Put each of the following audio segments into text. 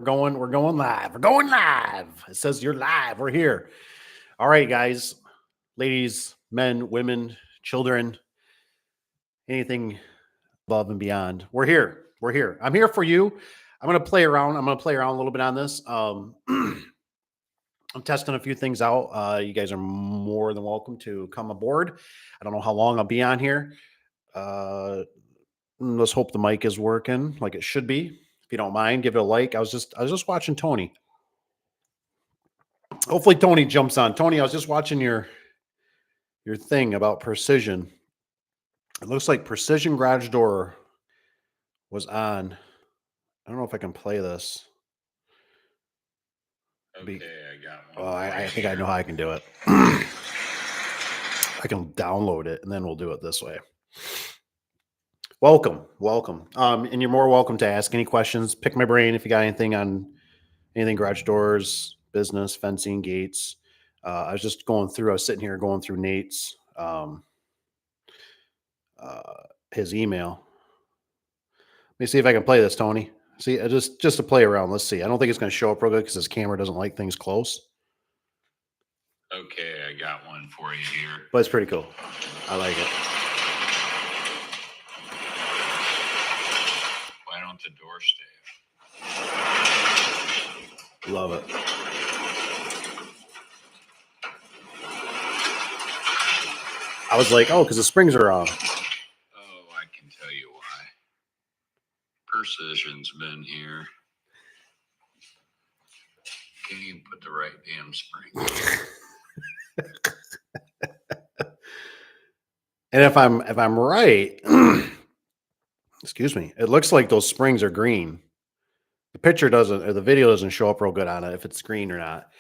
We're going live. We're going live. It says you're live. We're here. All right, guys, ladies, men, women, children, anything above and beyond. We're here. We're here. I'm here for you. I'm gonna play around. I'm gonna play around a little bit on this. I'm testing a few things out. You guys are more than welcome to come aboard. I don't know how long I'll be on here. Uh, let's hope the mic is working like it should be. If you don't mind, give it a like. I was just watching Tony. Hopefully Tony jumps on. Tony, I was just watching your thing about precision. It looks like precision garage door was on. I don't know if I can play this. Okay, I got Oh, one. I think I know how I can do it. I can download it and then we'll do it this way. Welcome, welcome. And you're more welcome to ask any questions. Pick my brain if you got anything on anything garage doors, business, fencing, gates. I was just going through. I was sitting here going through Nate's his email. Let me see if I can play this, Tony. See, just to play around. Let's see. I don't think it's going to show up real good because his camera doesn't like things close. Okay, I got one for you here. But it's pretty cool. I like it. Why don't the door stay? Love it. I was like, oh, because the springs are off. Oh, I can tell you why. Precision's been here. Can't even put the right damn spring. And if I'm right, excuse me, it looks like those springs are green. The picture doesn't, or the video doesn't show up real good on it if it's green or not.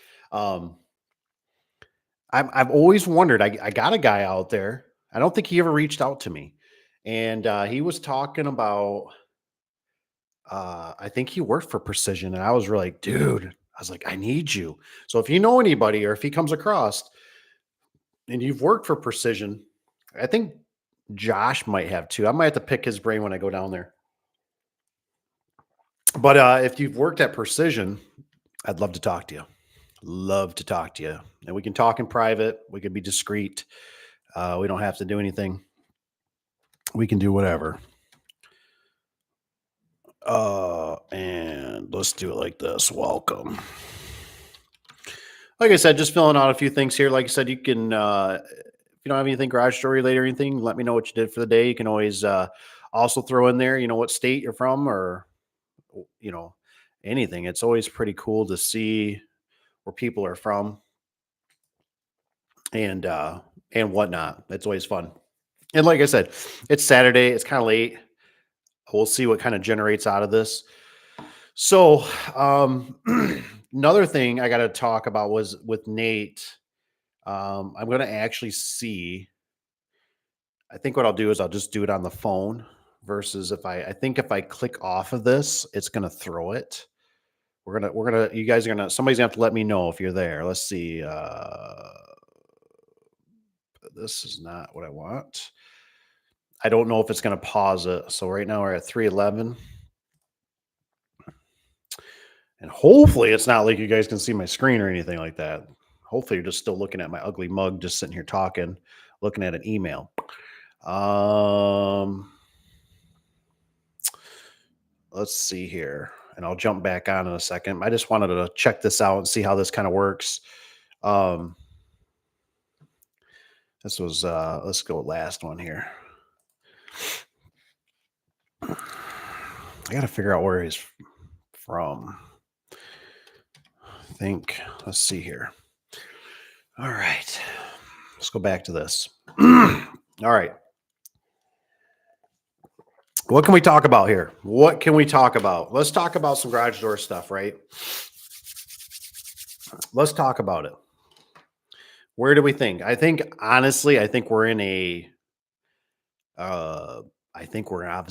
I've always wondered. I got a guy out there. I don't think he ever reached out to me, and he was talking about. I think he worked for Precision, and I was really like, dude. I was like, I need you. So if you know anybody, or if he comes across, and you've worked for Precision, I think Josh might have too. I might have to pick his brain when I go down there. But if you've worked at Precision, I'd love to talk to you. Love to talk to you. And we can talk in private. We can be discreet. We don't have to do anything. We can do whatever. And let's do it like this. Welcome. Like I said, just filling out a few things here. Like I said, you can, if you don't have anything garage door related or anything, let me know what you did for the day. You can always also throw in there, what state you're from or, anything. It's always pretty cool to see where people are from and whatnot. It's always fun. And like I said, it's Saturday. It's kind of late. We'll see what kind of generates out of this. So, another thing I got to talk about was with Nate. I'm going to actually see. I think what I'll do is I'll just do it on the phone versus I think if I click off of this, it's going to throw it. You guys are somebody's going to have to let me know if you're there. Let's see. This is not what I want. I don't know if it's going to pause it. So right now we're at 311. And hopefully it's not like you guys can see my screen or anything like that. Hopefully you're just still looking at my ugly mug, just sitting here talking, looking at an email. Let's see here. And I'll jump back on in a second. I just wanted to check this out and see how this kind of works. This was, let's go last one here. I got to figure out where he's from. I think, let's see here. All right. Let's go back to this. All right. What can we talk about here? What can we talk about? Let's talk about some garage door stuff, right? Let's talk about it. Where do we think? Honestly, I think we're in a I think we're in a I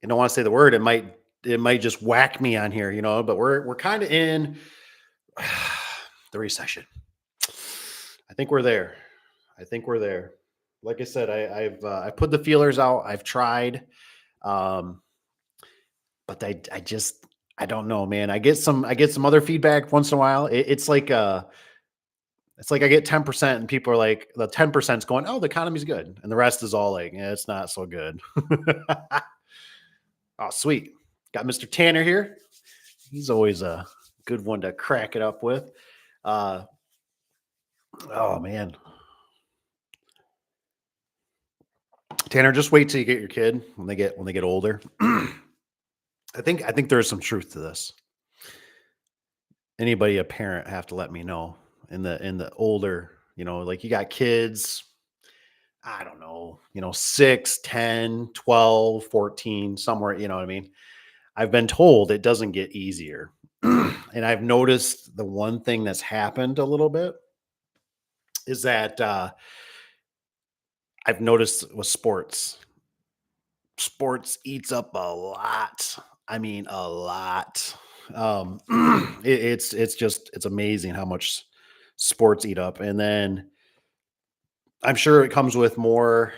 don't want to say the word. It might just whack me on here, but we're kind of in the recession. I think we're there. Like I said, I've put the feelers out. I've tried. but I don't know, man. I get some other feedback once in a while. It's like I get 10% and people are like, the 10% is going, oh, the economy's good. And the rest is all like, yeah, it's not so good. Oh, sweet. Got Mr. Tanner here. He's always a good one to crack it up with. Uh, oh man, Tanner, just wait till you get your kid when they get older. I think there's some truth to this. Anybody a parent have to let me know in the older, like you got kids, I don't know, 6, 10, 12, 14, somewhere, you know what I mean? I've been told it doesn't get easier. And I've noticed the one thing that's happened a little bit is that I've noticed with sports eats up a lot. I mean, a lot. It's amazing how much sports eat up, and then I'm sure it comes with more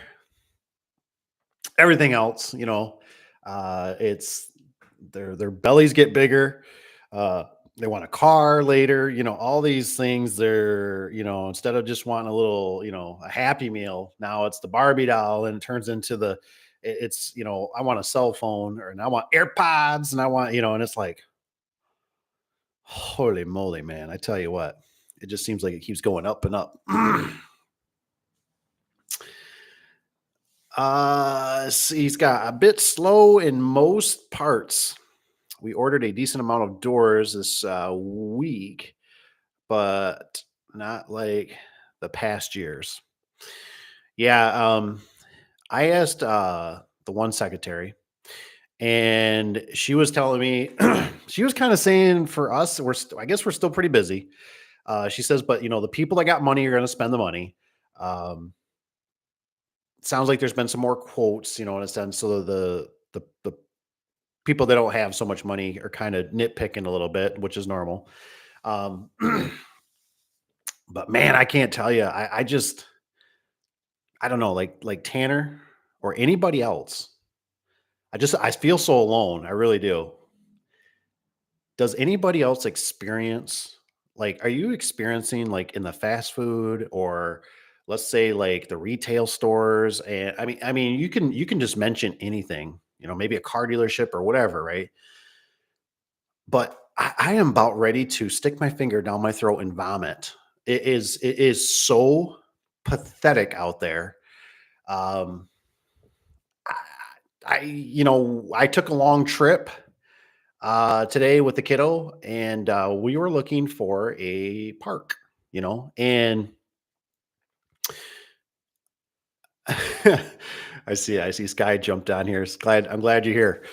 everything else. It's their bellies get bigger. Uh, they want a car later. All these things. They're instead of just wanting a little a Happy Meal, now it's the Barbie doll, and it turns into it's I want a cell phone, and I want AirPods, and I want and it's like holy moly, man! I tell you what, it just seems like it keeps going up and up. He's got a bit slow in most parts. We ordered a decent amount of doors this week, but not like the past years. Yeah, I asked the one secretary, and she was telling me she was kind of saying for us, I guess we're still pretty busy. She says, but the people that got money are going to spend the money. Um, sounds like there's been some more quotes, in a sense. So the people that don't have so much money are kind of nitpicking a little bit, which is normal. Um, but man, I can't tell you. I don't know, like Tanner or anybody else. I feel so alone. I really do. Does anybody else experience are you experiencing like in the fast food or let's say like the retail stores? And I mean you can just mention anything, maybe a car dealership or whatever, right? But I am about ready to stick my finger down my throat and vomit. It is so pathetic out there. Um, I, I took a long trip today with the kiddo, and we were looking for a park, and I see Sky jumped on here. I'm glad you're here.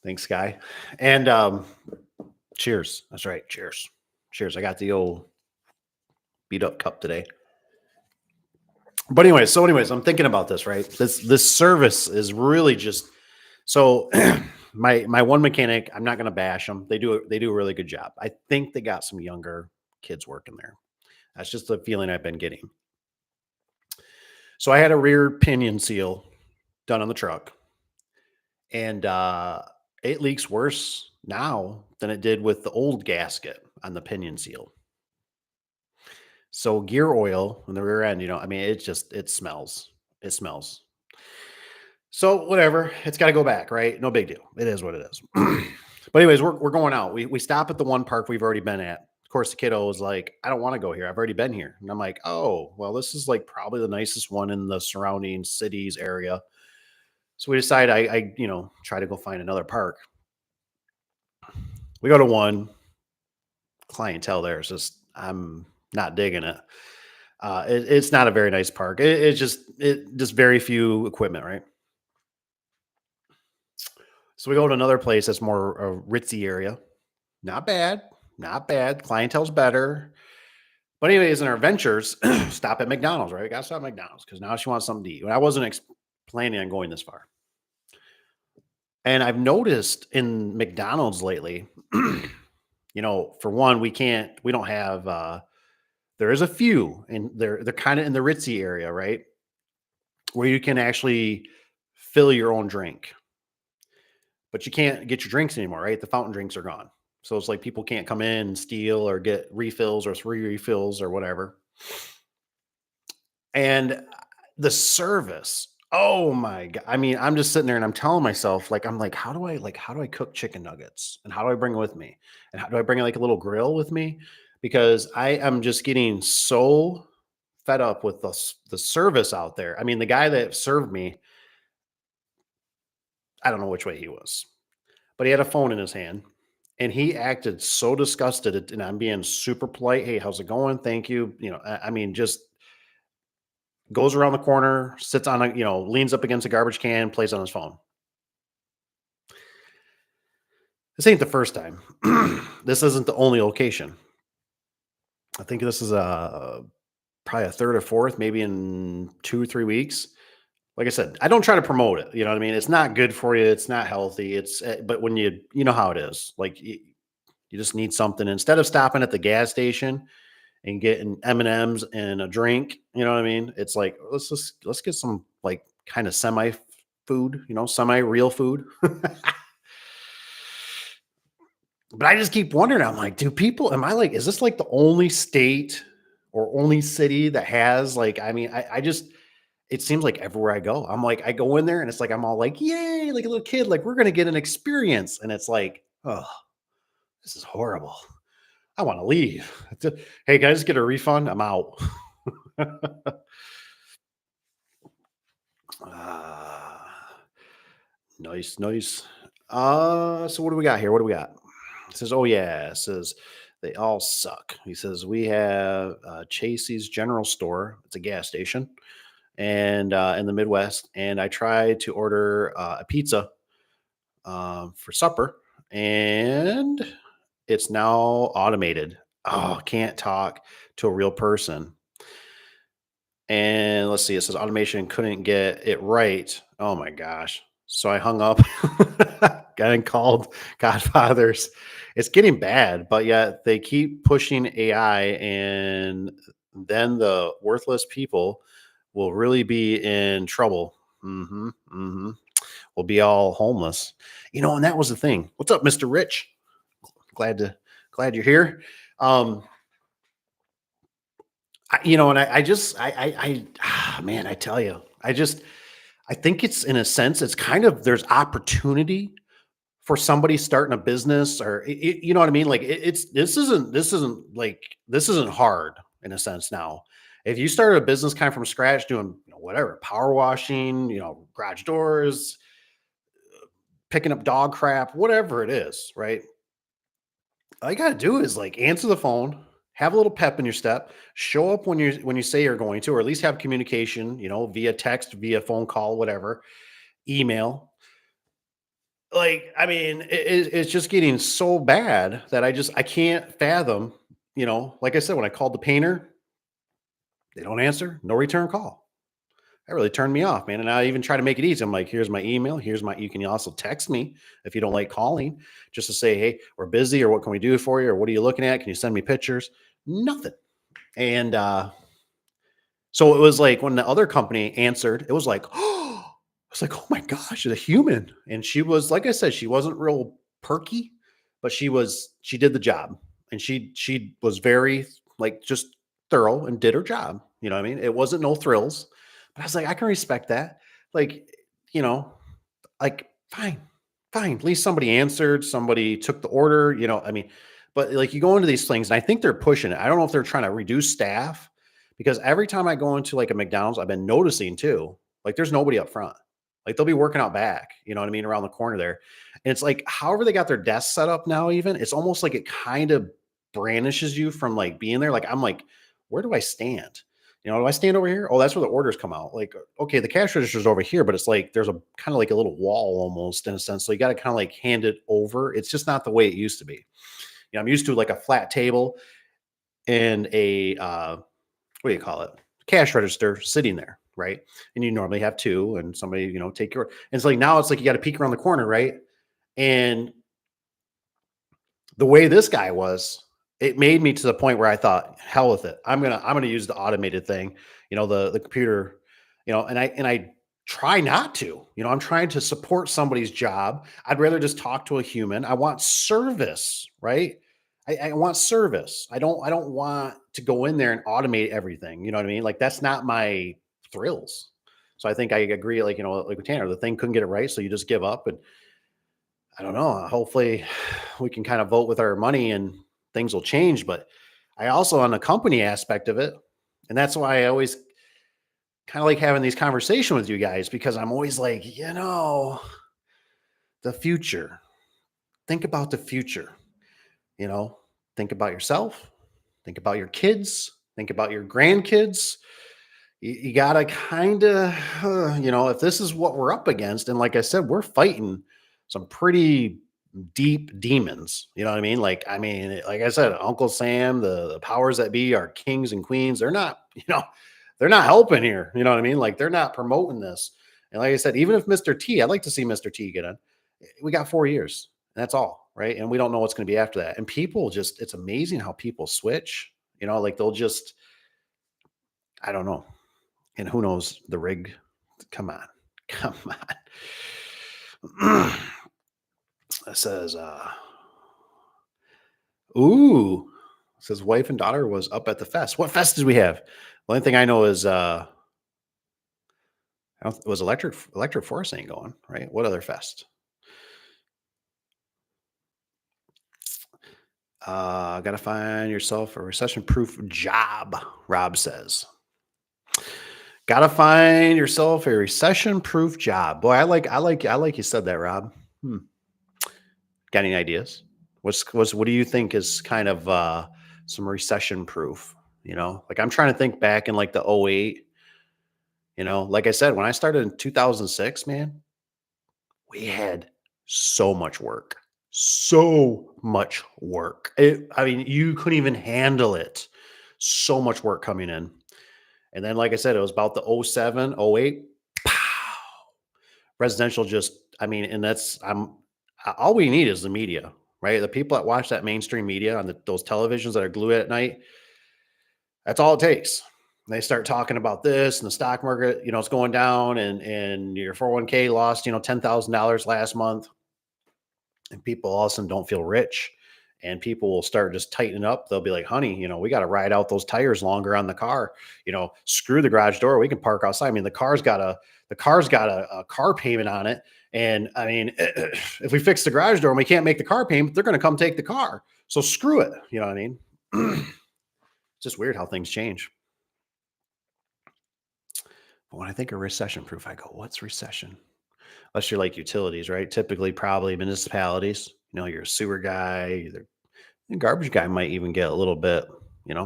Thanks, Sky. And cheers. That's right. Cheers. Cheers. I got the old beat up cup today. But anyways, I'm thinking about this, right? This service is really just so my one mechanic, I'm not gonna bash them. They do a really good job. I think they got some younger kids working there. That's just the feeling I've been getting. So I had a rear pinion seal done on the truck, and it leaks worse now than it did with the old gasket on the pinion seal. So gear oil in the rear end, I mean, it smells. It smells. So whatever, it's got to go back, right? No big deal. It is what it is. But anyways, we're going out. We stop at the one park we've already been at. Of course, the kiddo was like, "I don't want to go here. I've already been here." And I'm like, "Oh, well, this is like probably the nicest one in the surrounding cities area." So we decide I try to go find another park. We go to one clientele there. It's just I'm not digging it. It's not a very nice park. It just very few equipment, right? So we go to another place that's more a ritzy area. Not bad, not bad. Clientele's better. But anyways, in our ventures, stop at McDonald's, right? We got to stop at McDonald's because now she wants something to eat. And I wasn't planning on going this far. And I've noticed in McDonald's lately, for one, we don't have. There is a few, and they're kind of in the ritzy area, right, where you can actually fill your own drink. but you can't get your drinks anymore, right? The fountain drinks are gone. So it's like people can't come in and steal or get refills or 3 refills or whatever. And the service, oh my god! I mean, I'm just sitting there and I'm telling myself, like, I'm like, how do I cook chicken nuggets? And how do I bring it with me? And how do I bring like a little grill with me? Because I am just getting so fed up with the service out there. I mean, the guy that served me, I don't know which way he was, but he had a phone in his hand and he acted so disgusted. And I'm being super polite. Hey, how's it going? Thank you. I mean, just goes around the corner, sits on leans up against a garbage can, plays on his phone. This ain't the first time. This isn't the only location. I think this is probably a third or fourth, maybe in 2 or 3 weeks. Like I said, I don't try to promote it. You know what I mean? It's not good for you. It's not healthy. But when you know how it is, like you just need something instead of stopping at the gas station and getting M&Ms and a drink. You know what I mean? It's like let's get some like kind of semi food. Semi real food. But I just keep wondering, I'm like, do people, am I like, is this like the only state or only city that has like, I mean, I just, it seems like everywhere I go, I'm like, I go in there and it's like, I'm all like, yay, like a little kid, like we're going to get an experience. And it's like, oh, this is horrible. I want to leave. Hey, can I just get a refund? I'm out. Ah, nice, nice. So what do we got here? What do we got? It says, "Oh yeah," it says they all suck. He says we have Chasey's General Store. It's a gas station, and in the Midwest. And I tried to order a pizza for supper, and it's now automated. Oh, can't talk to a real person. And let's see, it says automation couldn't get it right. Oh my gosh. So I hung up and called Godfathers. It's getting bad, but yet they keep pushing AI, and then the worthless people will really be in trouble. We'll be all homeless. And that was the thing. What's up, Mr. Rich? Glad you're here. Um, and I just, man, I tell you, I think it's in a sense, it's kind of there's opportunity for somebody starting a business, or you know what I mean. Like this isn't hard in a sense now. If you started a business kind of from scratch, doing whatever power washing, garage doors, picking up dog crap, whatever it is, right? All you gotta do is like answer the phone, have a little pep in your step, show up when you say you're going to, or at least have communication, via text, via phone call, whatever, email. Like, I mean, it's just getting so bad that I can't fathom. Like I said, when I called the painter, they don't answer, no return call. That really turned me off, man. And I even try to make it easy. I'm like, here's my email. You can also text me if you don't like calling, just to say, hey, we're busy, or what can we do for you? Or what are you looking at? Can you send me pictures? Nothing. And so it was like when the other company answered, it was like, oh, I was like, oh my gosh, a human. And she was, like I said, she wasn't real perky, but she did the job. And she was very like just thorough and did her job. You know what I mean? It wasn't no thrills, but I was like, I can respect that. Like, you know, like fine, fine. At least somebody answered, somebody took the order, I mean, but like you go into these things and I think they're pushing it. I don't know if they're trying to reduce staff, because every time I go into like a McDonald's, I've been noticing too, like there's nobody up front. Like they'll be working out back, you know what I mean, around the corner there. And it's like, however they got their desk set up now, even it's almost like it kind of brandishes you from like being there. Like I'm like, where do I stand? Do I stand over here? Oh, that's where the orders come out. Like, okay, the cash register's over here, but it's like there's a kind of like a little wall almost in a sense. So you got to kind of like hand it over. It's just not the way it used to be. I'm used to like a flat table and a what do you call it? Cash register sitting there, right? And you normally have two, and somebody, take your. And it's like now it's like you got to peek around the corner, right? And the way this guy was, it made me to the point where I thought, hell with it. I'm gonna use the automated thing, the computer, and I try not to. I'm trying to support somebody's job. I'd rather just talk to a human. I want service, right? I want service. I don't want to go in there and automate everything. You know what I mean? Like that's not my thrills. So I think I agree, like, like with Tanner, the thing couldn't get it right. So you just give up. And I don't know. Hopefully we can kind of vote with our money and things will change. But I also on the company aspect of it. And that's why I always kind of like having these conversations with you guys because I'm always like, the future. Think about the future, you know, think about yourself, think about your kids, think about your grandkids. You got to kind of, if this is what we're up against, and like I said, we're fighting some pretty deep demons. You know what I mean? Like I said, Uncle Sam, the powers that be, are kings and queens. They're not, they're not helping here. You know what I mean? Like they're not promoting this. And like I said, even if Mr. T, I'd like to see Mr. T get in. We got 4 years. And that's all, right? And we don't know what's going to be after that. And people just, it's amazing how people switch. Like they'll just, I don't know. And who knows the rig? Come on, come on. It says, ooh, it says wife and daughter was up at the fest. What fest did we have? The only thing I know is it was electric forest ain't going, right? What other fest? Gotta find yourself a recession proof job, Rob says. Gotta find yourself a recession proof job. Boy, I like you said that, Rob. Hmm. Got any ideas? What do you think is kind of some recession proof? Like I'm trying to think back in like the '08. Like I said, when I started in 2006, man, we had so much work. So much work. I mean, you couldn't even handle it. So much work coming in. And then, like I said, it was about the '07, '08. Pow. Residential just, I mean, and all we need is the media, right? The people that watch that mainstream media on those televisions that are glued at night, that's all it takes. They start talking about this and the stock market, it's going down and your 401k lost, $10,000 last month. And people all of a sudden don't feel rich. And people will start just tightening up. They'll be like, honey, we got to ride out those tires longer on the car. Screw the garage door. We can park outside. I mean, the car's got a car payment on it. And I mean, if we fix the garage door and we can't make the car payment, they're going to come take the car. So screw it. You know what I mean? It's just weird how things change. But when I think of recession proof, I go, what's recession? Unless you're like utilities, right? Typically, probably municipalities. You're a sewer guy. The garbage guy might even get a little bit.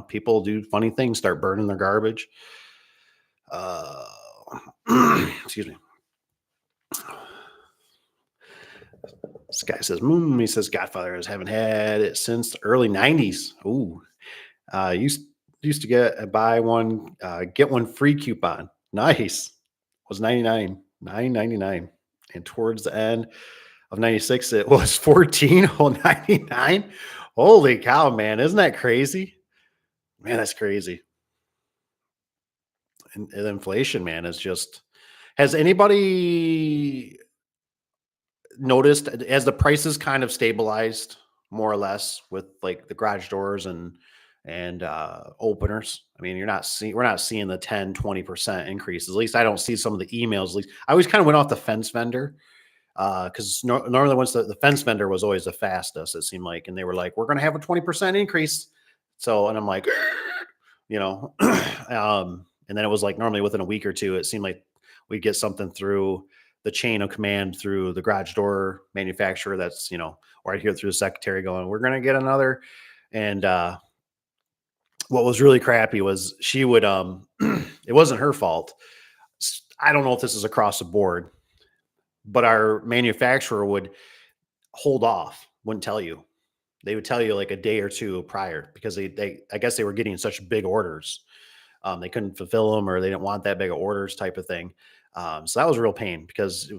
People do funny things, start burning their garbage. Uh, excuse me. This guy says, he says, Godfather has haven't had it since the early 90s. Ooh. Used to get buy one, get one free coupon. Nice. Was 99, 9.99. And towards the end of 96, it was 14.99. Holy cow, man. Isn't that crazy? Man, that's crazy. And inflation, man, is just, has anybody noticed as the prices kind of stabilized more or less with like the garage doors and openers? I mean, we're not seeing the 10-20% increases. At least I don't see some of the emails. At least I always kind of went off the fence vendor because normally once the fence vendor was always the fastest, it seemed like, and they were like, we're going to have a 20% increase. So, and I'm like, and then it was like normally within a week or two, it seemed like we'd get something through the chain of command through the garage door manufacturer. That's, or I'd hear through the secretary going, we're going to get another. And, what was really crappy was she would, it wasn't her fault. I don't know if this is across the board, but our manufacturer would hold off, wouldn't tell you. They would tell you like a day or two prior because I guess they were getting such big orders. They couldn't fulfill them or they didn't want that big of orders type of thing. So that was a real pain because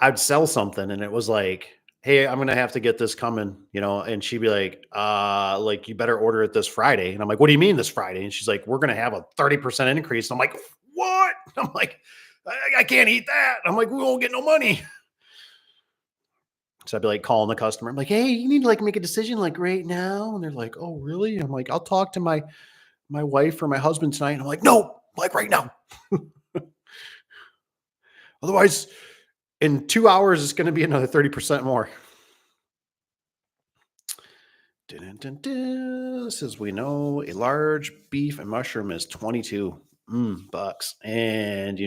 I'd sell something and it was like, hey, I'm gonna have to get this coming, and she'd be like you better order it this Friday. And I'm like, what do you mean this Friday? And she's like, we're gonna have a 30% increase. And I'm like, what? I'm like, I can't eat that. I'm like, we won't get no money. So I'd be like calling the customer. I'm like, hey, you need to like make a decision like right now. And they're like, oh, really? I'm like, I'll talk to my wife or my husband tonight. And I'm like, no, like right now. Otherwise, in 2 hours, it's going to be another 30% more. Dun, dun, dun. Says we know a large beef and mushroom is 22 bucks. And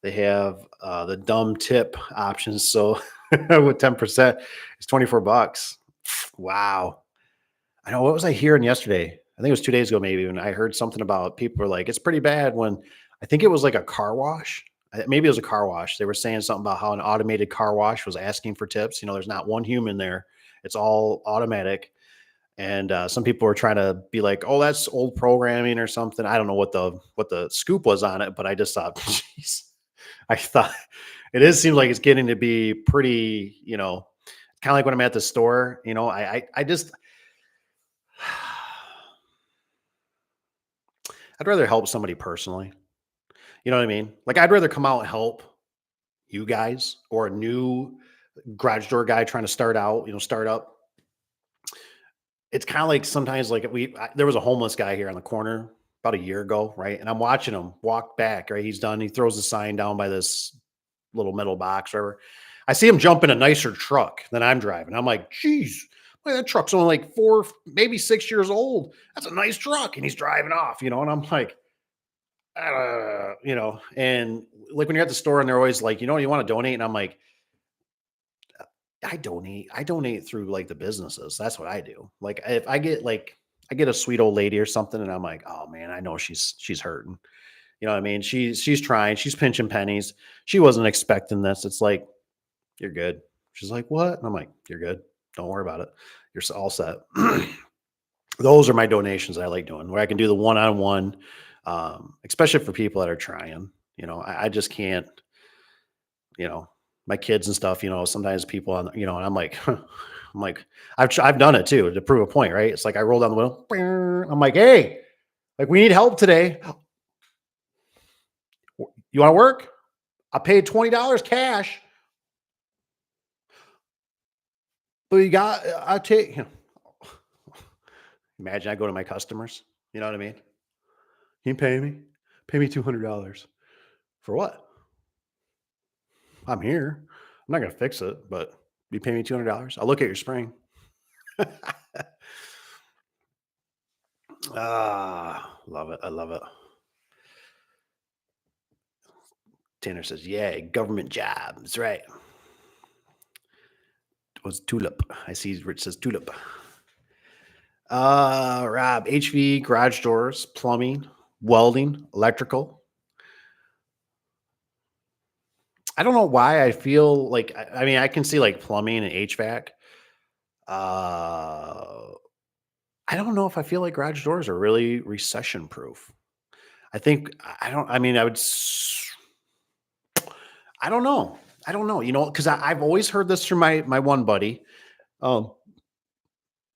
they have the dumb tip options. So with 10%, it's 24 bucks. Wow. I know, what was I hearing yesterday? I think it was 2 days ago, maybe, when I heard something about people were like, it's pretty bad when I think it was like a car wash. Maybe it was a car wash. They were saying something about how an automated car wash was asking for tips. There's not one human there. It's all automatic. And some people were trying to be like, "Oh, that's old programming or something." I don't know what the scoop was on it, but I just thought, jeez, I thought it is seems like it's getting to be pretty, kind of like when I'm at the store. I just I'd rather help somebody personally. You know what I mean? Like I'd rather come out and help you guys or a new garage door guy trying to start out, start up. It's kind of like sometimes like there was a homeless guy here on the corner about a year ago, right? And I'm watching him walk back, right? He's done. He throws the sign down by this little metal box, or whatever. I see him jump in a nicer truck than I'm driving. I'm like, geez, boy, that truck's only like 4, maybe 6 years old. That's a nice truck. And he's driving off, and I'm like, and like when you're at the store and they're always like, you want to donate? And I'm like, I donate through like the businesses. That's what I do. Like if I get a sweet old lady or something and I'm like, oh man, I know she's hurting. You know what I mean? She's trying, she's pinching pennies. She wasn't expecting this. It's like, you're good. She's like, what? And I'm like, you're good. Don't worry about it. You're all set. Those are my donations that I like doing, where I can do the one-on-one, especially for people that are trying. I just can't, you know, my kids and stuff, sometimes people and I'm like, I'm like, I've done it too to prove a point, right? It's like I roll down the window. I'm like, hey, like we need help today. You want to work? I paid $20 cash, but you got, I take, imagine I go to my customers, you know what I mean? Can you pay me? Pay me $200 for what? I'm here. I'm not going to fix it, but you pay me $200. I'll look at your spring. Love it. I love it. Tanner says, yeah, government job. That's right. It was tulip. I see Rich says tulip. Rob, HV, garage doors, plumbing, welding, electrical. I don't know why I feel like, I mean, I can see like plumbing and HVAC. Uh, I don't know if I feel like garage doors are really recession proof. I think, I don't, I mean, I don't know. I don't know, because I've always heard this from my one buddy. Um,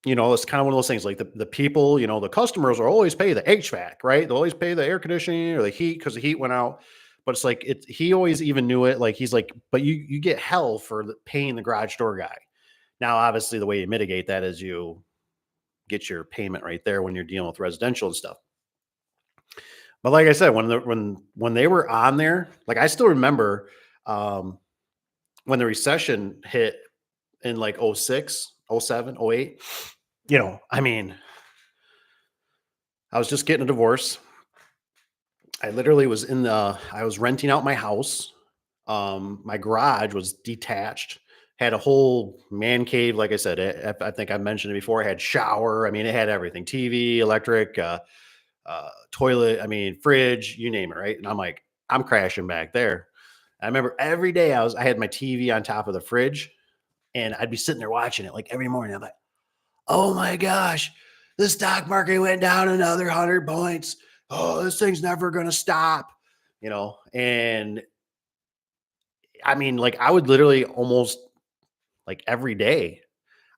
it's kind of one of those things like the people, the customers will always pay the HVAC, right? They'll always pay the air conditioning or the heat because the heat went out. But it's like he always even knew it. Like he's like, but you get hell for paying the garage door guy. Now, obviously, the way you mitigate that is you get your payment right there when you're dealing with residential and stuff. But like I said, when they were on there, like I still remember when the recession hit in like 06, 07, 08. I mean, I was just getting a divorce. I literally was I was renting out my house. My garage was detached, had a whole man cave. Like I said, I think I mentioned it before. It had shower. I mean, it had everything: TV, electric, toilet. I mean, fridge, you name it, right? And I'm like, I'm crashing back there. I remember every day I had my TV on top of the fridge, and I'd be sitting there watching it like every morning. I'm like, oh my gosh, the stock market went down another 100 points. Oh, this thing's never going to stop, and I mean, like I would literally almost like every day,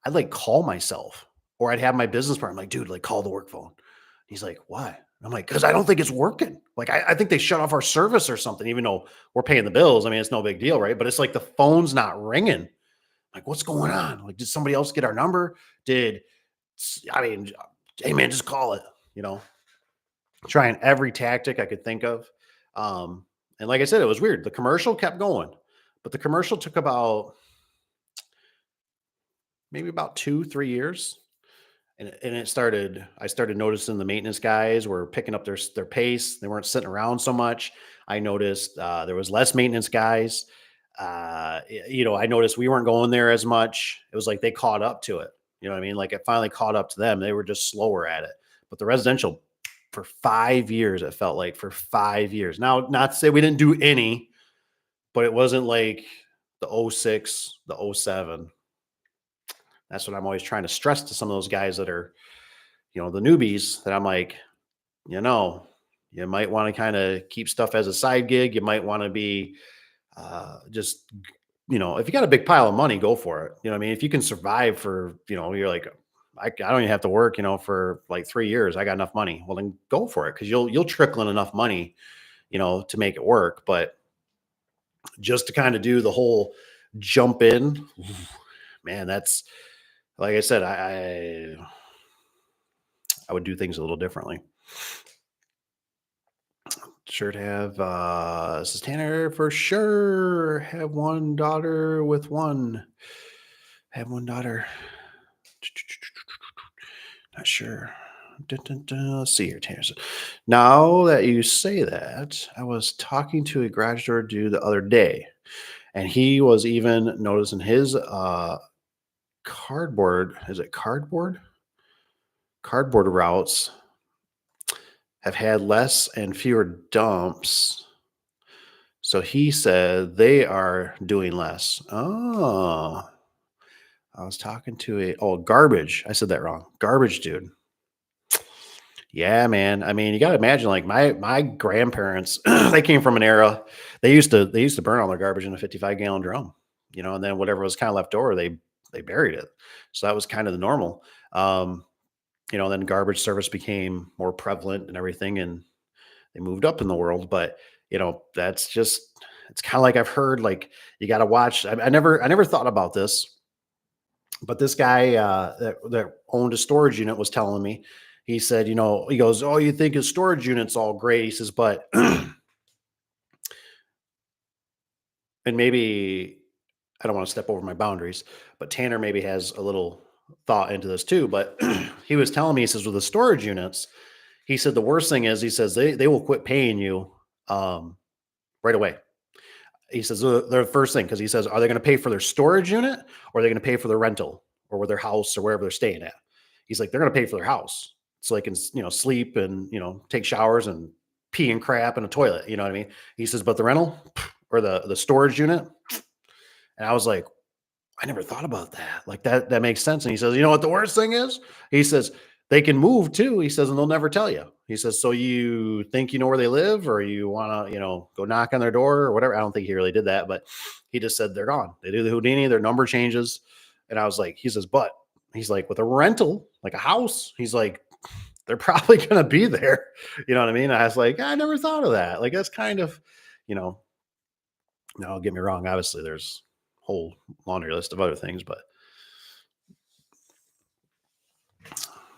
I'd like call myself or I'd have my business partner. I'm like, dude, like call the work phone. He's like, why? I'm like, because I don't think it's working. Like, I think they shut off our service or something, even though we're paying the bills. I mean, it's no big deal, right? But it's like the phone's not ringing. Like, what's going on? Like, did somebody else get our number? I mean, hey man, just call it, you know, trying every tactic I could think of. And like I said, it was weird. The commercial kept going, but the commercial took about maybe about 2, 3 years. And I started noticing the maintenance guys were picking up their pace. They weren't sitting around so much. I noticed there was less maintenance guys. I noticed we weren't going there as much. It was like they caught up to it. You know what I mean? Like it finally caught up to them. They were just slower at it. But the residential for 5 years, it felt like for 5 years. Now, not to say we didn't do any, but it wasn't like the '06, the '07. That's what I'm always trying to stress to some of those guys that are, the newbies, that I'm like, you know, you might want to kind of keep stuff as a side gig. You might want to be just, if you got a big pile of money, go for it. You know what I mean? If you can survive for, you're like, I don't even have to work, for like 3 years. I got enough money. Well, then go for it. Cause you'll trickle in enough money, to make it work. But just to kind of do the whole jump in, man, that's, like I said, I would do things a little differently. Sure to have this is Tanner for sure. Have one daughter with one. Have one daughter. Not sure. Dun, dun, dun. Let's see here, Tanner. Now that you say that, I was talking to a garage door dude the other day, and he was even noticing his cardboard. Is it cardboard? Cardboard routes have had less and fewer dumps. So he said they are doing less. Oh, I was talking to garbage. I said that wrong. Garbage dude. Yeah, man. I mean, you got to imagine like my grandparents, they came from an era they used to burn all their garbage in a 55-gallon drum, and then whatever was kind of left over, they buried it. So that was kind of the normal. Then garbage service became more prevalent and everything, and they moved up in the world. But that's just, it's kind of like I've heard, like, you got to watch. I never thought about this, but this guy that owned a storage unit was telling me. He said, he goes, "Oh, you think a storage unit's all great?" He says, "But," and maybe I don't want to step over my boundaries, but Tanner maybe has a little thought into this too. But he was telling me, he says, with the storage units, he said the worst thing is, he says they will quit paying you right away. He says they're the first thing, because he says, are they going to pay for their storage unit, or are they going to pay for their rental, or with their house, or wherever they're staying at? He's like, they're going to pay for their house, so they can sleep and take showers and pee and crap in a toilet. You know what I mean? He says, but the rental or the storage unit. And I was like, I never thought about that. Like that makes sense. And he says, you know what the worst thing is? He says, they can move too. He says, and they'll never tell you. He says, so you think you know where they live, or you want to, go knock on their door or whatever. I don't think he really did that, but he just said they're gone. They do the Houdini, their number changes. And I was like, he says, but he's like, with a rental, like a house, he's like, they're probably going to be there. You know what I mean? I was like, I never thought of that. Like, that's kind of, no, don't get me wrong. Obviously there's a whole laundry list of other things, but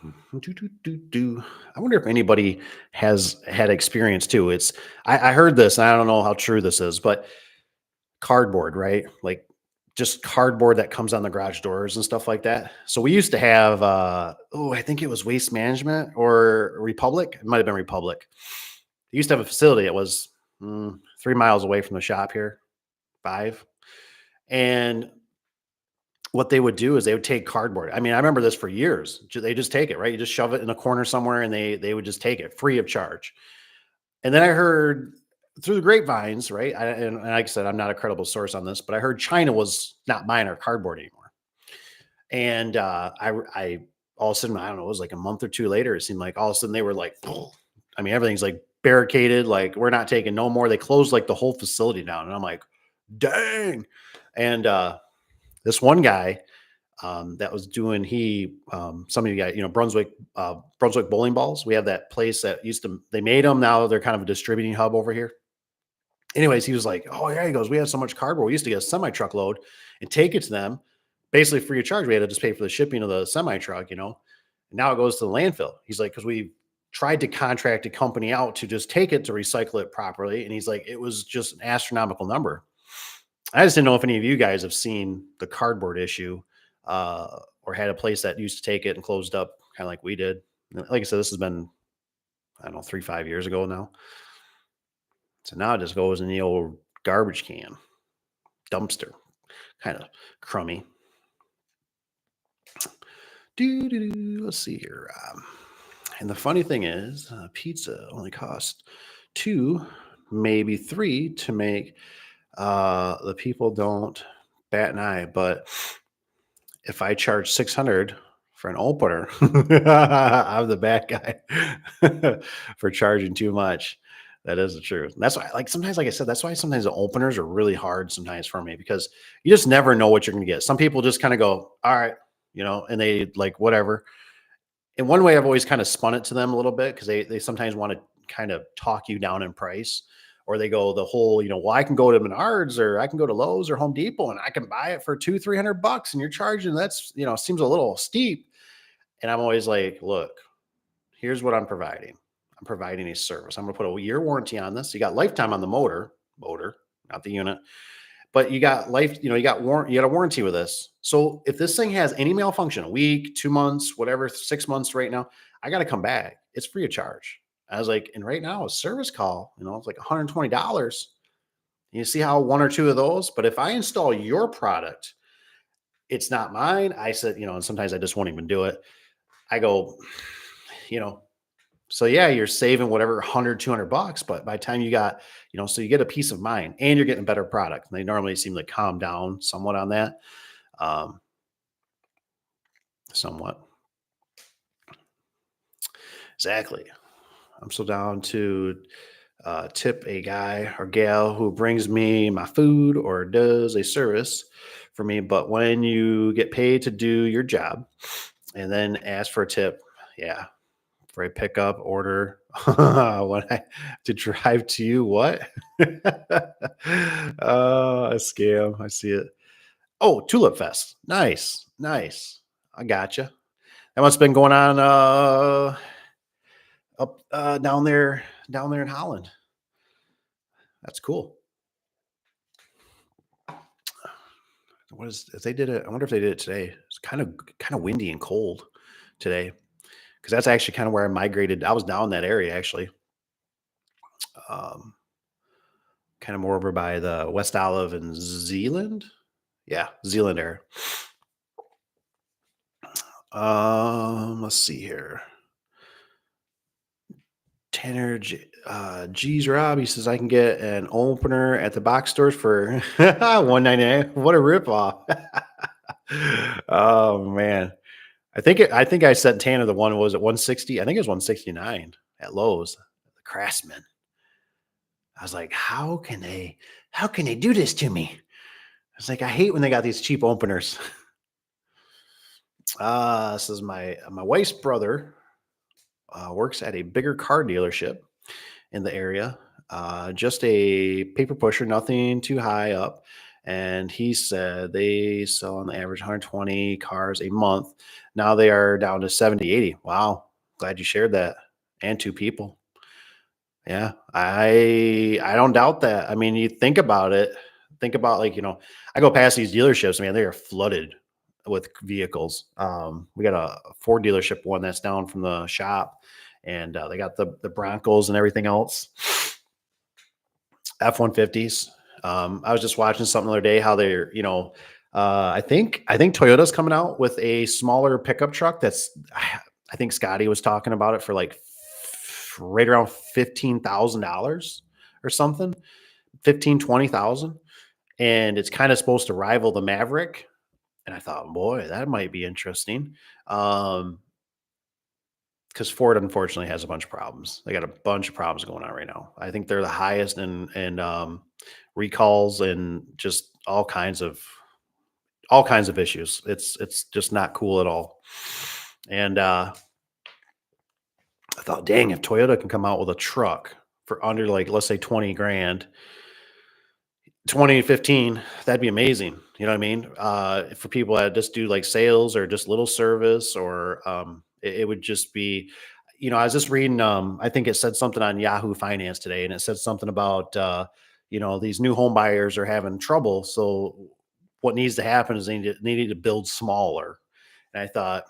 I wonder if anybody has had experience too. I heard this, and I don't know how true this is, but cardboard, right? Like just cardboard that comes on the garage doors and stuff like that. So we used to have, I think it was Waste Management or Republic. It might have been Republic. They used to have a facility that was 3 miles away from the shop here, 5. And what they would do is they would take cardboard. I mean, I remember this for years. They just take it, right? You just shove it in a corner somewhere, and they would just take it free of charge. And then I heard through the grapevines, right? And like I said, I'm not a credible source on this, but I heard China was not buying our cardboard anymore. And I all of a sudden, I don't know, it was like a month or two later, it seemed like all of a sudden they were like, oh, I mean, everything's like barricaded, like we're not taking no more. They closed like the whole facility down. And I'm like, dang. And this one guy, that was doing some of you guys, Brunswick bowling balls. We have that place that they made them. Now they're kind of a distributing hub over here. Anyways, he was like, "Oh yeah," he goes, "We have so much cardboard. We used to get a semi truckload and take it to them, basically free of charge. We had to just pay for the shipping of the semi truck, Now it goes to the landfill." He's like, "Because we tried to contract a company out to just take it to recycle it properly," and he's like, "It was just an astronomical number." I just didn't know if any of you guys have seen the cardboard issue, or had a place that used to take it and closed up, kind of like we did. Like I said, this has been, I don't know, 3, 5 years ago now. So now it just goes in the old garbage can, dumpster, kind of crummy. Let's see here. And the funny thing is, pizza only costs two, maybe three to make. The people don't bat an eye, but if I charge 600 for an opener, I'm the bad guy for charging too much. That is the truth. And that's why, like sometimes, like I said, that's why sometimes the openers are really hard sometimes for me because you just never know what you're going to get. Some people just kind of go, all right, and they like whatever. In one way, I've always kind of spun it to them a little bit because they sometimes want to kind of talk you down in price, or they go the whole, well, I can go to Menards or I can go to Lowe's or Home Depot and I can buy it for $200-300 and you're charging that's seems a little steep. And I'm always like, look, here's what I'm providing. I'm providing a service. I'm going to put a year warranty on this. You got lifetime on the motor, not the unit. But you got you got a warranty with this. So if this thing has any malfunction, a week, 2 months, whatever, 6 months right now, I got to come back. It's free of charge. I was like, and right now a service call, it's like $120. You see how one or two of those, but if I install your product, it's not mine. I said, and sometimes I just won't even do it. I go, you know, so yeah, you're saving whatever 100, $200, but by the time you got, so you get a peace of mind and you're getting a better product. And they normally seem to calm down somewhat on that. Somewhat. Exactly. I'm so down to tip a guy or gal who brings me my food or does a service for me. But when you get paid to do your job and then ask for a tip, yeah, for a pickup order, when I to drive to you, what? A scam. I see it. Oh, Tulip Fest. Nice, nice. I gotcha. That must have been going on up down there in Holland. That's cool. What is if they did it? I wonder if they did it today. It's kind of windy and cold today because that's actually kind of where I migrated. I was down that area actually, um, kind of more over by the West Olive and Zealand. Yeah, Zealand area. Let's see here. G's Rob, he says I can get an opener at the box stores for 199. What a ripoff! Oh man, I think I sent Tanner the one was at 160. I think it was 169 at Lowe's. The Craftsman. I was like, how can they do this to me? I was like, I hate when they got these cheap openers. This is my wife's brother works at a bigger car dealership in the area. Just a paper pusher, nothing too high up. And he said they sell on the average 120 cars a month. Now they are down to 70, 80. Wow. Glad you shared that. And two people. Yeah. I don't doubt that. I mean, you think about it. Think about I go past these dealerships, man, they are flooded with vehicles. We got a Ford dealership one that's down from the shop, and they got the Broncos and everything else. F-150s. I was just watching something the other day how they're, I think Toyota's coming out with a smaller pickup truck that's I think Scotty was talking about it for like right around $15,000 or something, 20,000. And it's kind of supposed to rival the Maverick. And I thought, boy, that might be interesting. Because Ford unfortunately has a bunch of problems. They got a bunch of problems going on right now. I think they're the highest in recalls and just all kinds of all kinds of issues. It's just not cool at all. And I thought, dang, if Toyota can come out with a truck for under like let's say 20 grand, 20 to 15, that'd be amazing. You know what I mean? For people that just do like sales or just little service, or it would just be, I was just reading, I think it said something on Yahoo Finance today, and it said something about, these new home buyers are having trouble. So what needs to happen is they need to build smaller. And I thought,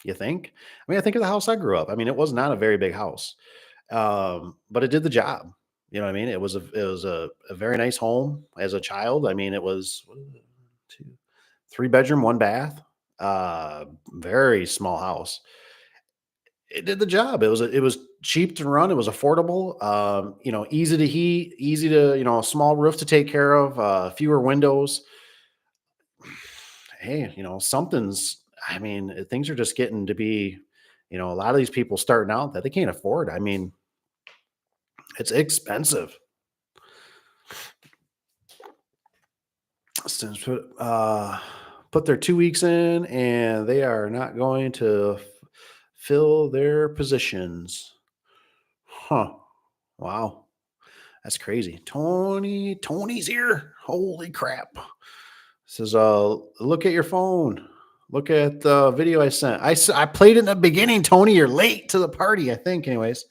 you think? I mean, I think of the house I grew up. I mean, it was not a very big house, but it did the job. You know what I mean? It was a very nice home as a child. I mean, it was what is it, two, 3 bedroom, 1 bath, very small house. It did the job. It was cheap to run. It was affordable. Easy to heat, easy to a small roof to take care of, fewer windows. Hey, something's. I mean, things are just getting to be. A lot of these people starting out that they can't afford. I mean, it's expensive. Students put their 2 weeks in, and they are not going to fill their positions. Huh? Wow, that's crazy. Tony's here. Holy crap! Says, look at your phone. Look at the video I sent. I played it in the beginning. Tony, you're late to the party. I think, anyways.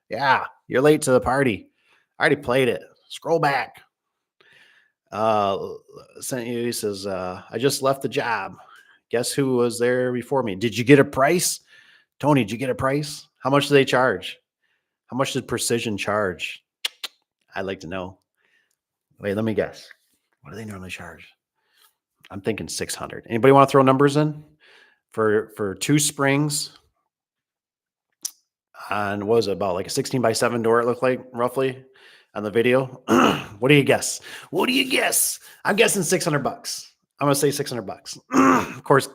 Yeah, you're late to the party. I already played it. Scroll back. Sent you. He says, I just left the job. Guess who was there before me? Did you get a price? Tony, did you get a price? How much do they charge? How much did Precision charge? I'd like to know. Wait, let me guess. What do they normally charge? I'm thinking 600. Anybody want to throw numbers in for two springs on, what was it, about like a 16 by 7 door? It looked like roughly on the video. What do you guess? What do you guess? I'm guessing $600. I'm gonna say $600. Of course,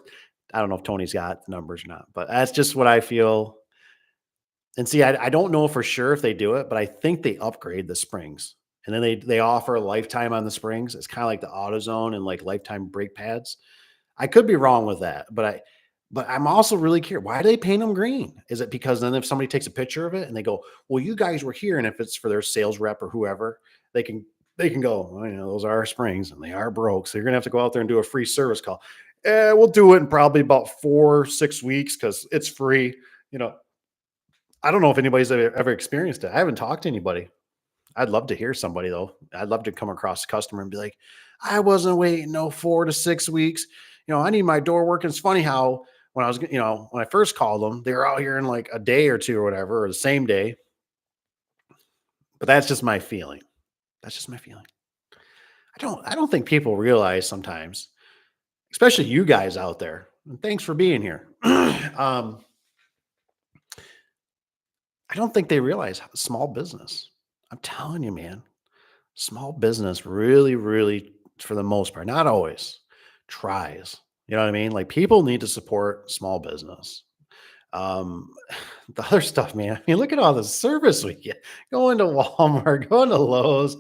I don't know if Tony's got the numbers or not, but that's just what I feel. And see, I don't know for sure if they do it, but I think they upgrade the springs, and then they offer a lifetime on the springs. It's kind of like the AutoZone and like lifetime brake pads. I could be wrong with that, but I'm also really curious. Why do they paint them green? Is it because then if somebody takes a picture of it and they go, "Well, you guys were here," and if it's for their sales rep or whoever, they can they can go, well, those are our springs and they are broke, so you're gonna have to go out there and do a free service call. We'll do it in probably about 4 6 weeks because it's free. You know, I don't know if anybody's ever experienced it. I haven't talked to anybody. I'd love to hear somebody though. I'd love to come across a customer and be like, I wasn't waiting no 4 to 6 weeks. I need my door working. It's funny how when I first called them, they were out here in like a day or two or whatever, or the same day. But that's just my feeling. That's just my feeling. I don't think people realize sometimes, especially you guys out there. And thanks for being here. I don't think they realize how small business. I'm telling you, man, small business really, really, for the most part, not always, tries. You know what I mean? Like people need to support small business. Um, the other stuff, man. I mean, look at all the service we get. Going to Walmart, going to Lowe's.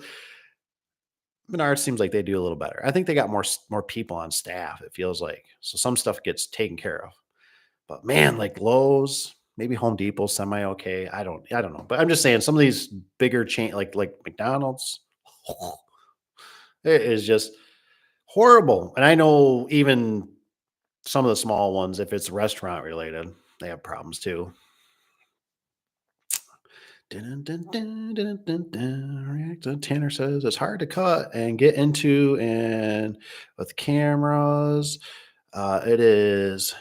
Menards seems like they do a little better. I think they got more people on staff. It feels like so some stuff gets taken care of. But man, like Lowe's, maybe Home Depot, semi okay. I don't know. But I'm just saying some of these bigger chain like McDonald's, it is just horrible. And I know even some of the small ones, if it's restaurant related, they have problems too. Dun, dun, dun, dun, dun, dun. Tanner says it's hard to cut and get into, and with cameras, it is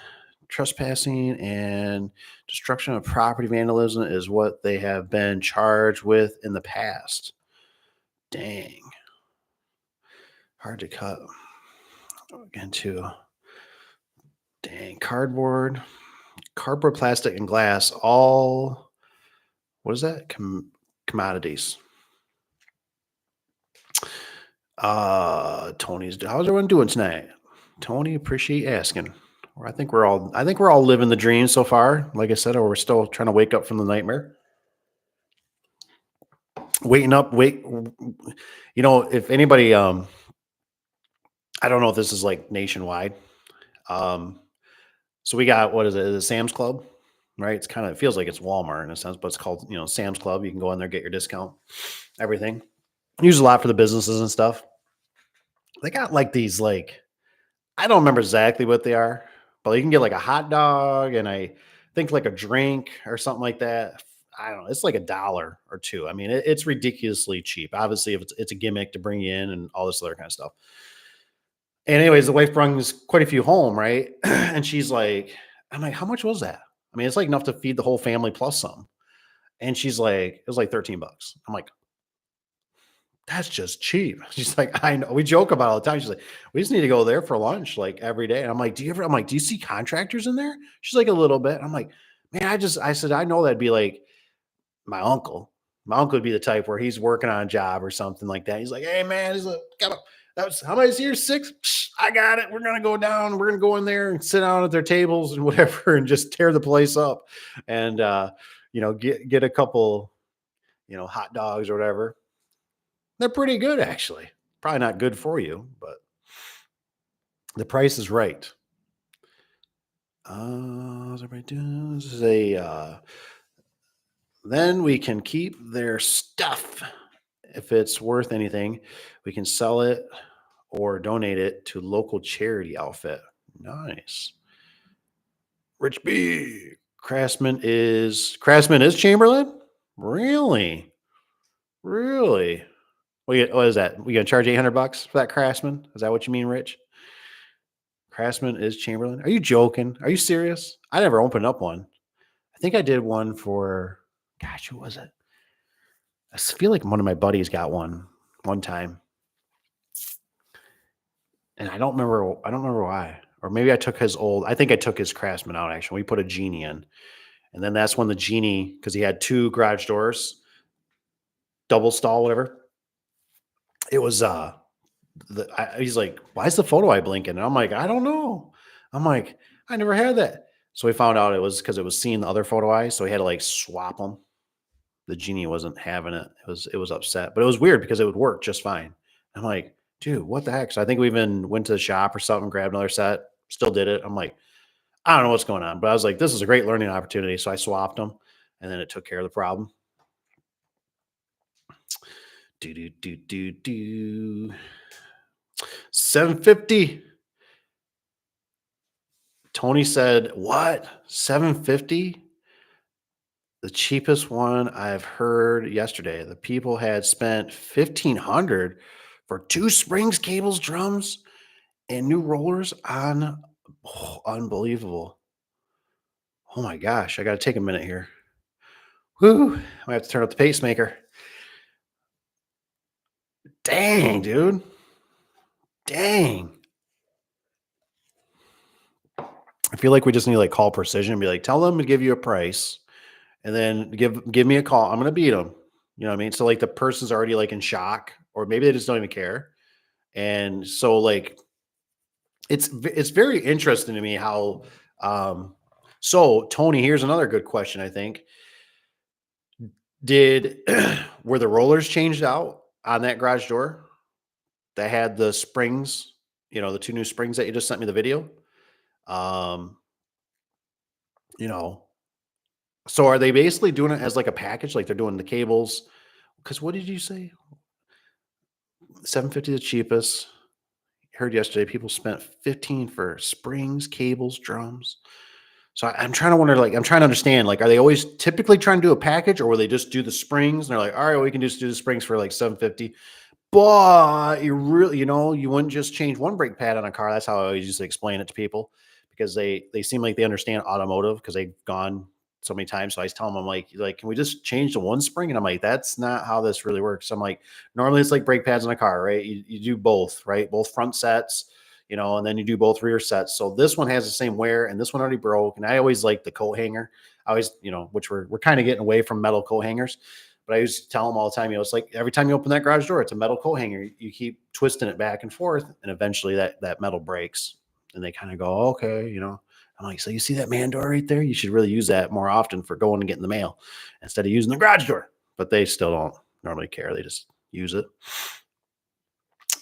trespassing and destruction of property vandalism is what they have been charged with in the past. Dang, hard to cut into. Dang, cardboard, plastic, and glass, all what is that? Commodities. Tony's how's everyone doing tonight? Tony, appreciate asking. I think we're all living the dream so far. Like I said, or we're still trying to wake up from the nightmare. Waiting up, if anybody I don't know if this is like nationwide. Um, so we got, what is it? Is it Sam's Club? Right? It's kind of, it feels like it's Walmart in a sense, but it's called, Sam's Club. You can go in there, get your discount, everything. Use a lot for the businesses and stuff. They got like these, like, I don't remember exactly what they are, but you can get like a hot dog and I think like a drink or something like that. I don't know. It's like $1 or two. I mean, it's ridiculously cheap. Obviously, if it's a gimmick to bring you in and all this other kind of stuff. And anyways, the wife brings quite a few home, right? And she's like, I'm like, how much was that? I mean, it's like enough to feed the whole family plus some. And she's like, it was like 13 bucks. I'm like, that's just cheap. She's like, I know. We joke about it all the time. She's like, we just need to go there for lunch like every day. And I'm like, I'm like, do you see contractors in there? She's like, a little bit. I'm like, man, I said, I know that'd be like my uncle. My uncle would be the type where he's working on a job or something like that. He's like, hey man, he's like, that's how many's here? Six. Psh, I got it. We're gonna go down. We're gonna go in there and sit down at their tables and whatever, and just tear the place up, and get a couple, hot dogs or whatever. They're pretty good actually. Probably not good for you, but the price is right. How's everybody doing? This is then we can keep their stuff. If it's worth anything, we can sell it or donate it to local charity outfit. Nice. Rich B. Craftsman is Chamberlain? Really? Really? What is that? We gonna charge $800 for that Craftsman? Is that what you mean, Rich? Craftsman is Chamberlain. Are you joking? Are you serious? I never opened up one. I think I did one for, gosh, who was it? Feel like one of my buddies got one time, and I don't remember. I don't remember why. Or maybe I took his old. I think I took his Craftsman out actually. We put a genie in, and then that's when the genie, because he had two garage doors, double stall, whatever. It was he's like, why is the photo eye blinking? And I'm like, I don't know. I'm like, I never had that. So we found out it was because it was seeing the other photo eyes, so he had to like swap them. The genie wasn't having it. It was upset, but it was weird because it would work just fine. I'm like, dude, what the heck? So I think we even went to the shop or something, grabbed another set, still did it. I'm like, I don't know what's going on, but I was like, this is a great learning opportunity. So I swapped them, and then it took care of the problem. Do do do do do. 750. Tony said, what? 750? The cheapest one I've heard yesterday. The people had spent 1,500 for two springs, cables, drums, and new rollers on. Oh, unbelievable. Oh my gosh. I got to take a minute here. Whoo. I have to turn up the pacemaker. Dang, dude. Dang. I feel like we just need to like call Precision and be like, tell them to give you a price and then give me a call. I'm gonna beat them. You know what I mean? So like the person's already like in shock, or maybe they just don't even care. And so like it's very interesting to me how so Tony, here's another good question, I think. Did were the rollers changed out on that garage door that had the springs, the two new springs that you just sent me the video? Um, you know, so are they basically doing it as like a package, like they're doing the cables? Because what did you say? 750 the cheapest. Heard yesterday people spent 15 for springs, cables, drums. So I'm trying to wonder, like, I'm trying to understand, like, are they always typically trying to do a package, or will they just do the springs? And they're like, all right, well, we can just do the springs for like 750. But you really, you wouldn't just change one brake pad on a car. That's how I always used to explain it to people, because they seem like they understand automotive because they've gone so many times. So I tell them, I'm like, can we just change the one spring? And I'm like, that's not how this really works. I'm like, normally it's like brake pads in a car, right? You do both, right? Both front sets, and then you do both rear sets. So this one has the same wear, and this one already broke. And I always like the coat hanger. I always, which we're kind of getting away from metal coat hangers. But I used to tell them all the time, it's like every time you open that garage door, it's a metal coat hanger. You keep twisting it back and forth, and eventually that metal breaks. And they kind of go, okay, I'm like, so you see that man door right there? You should really use that more often for going and getting the mail instead of using the garage door. But they still don't normally care. They just use it.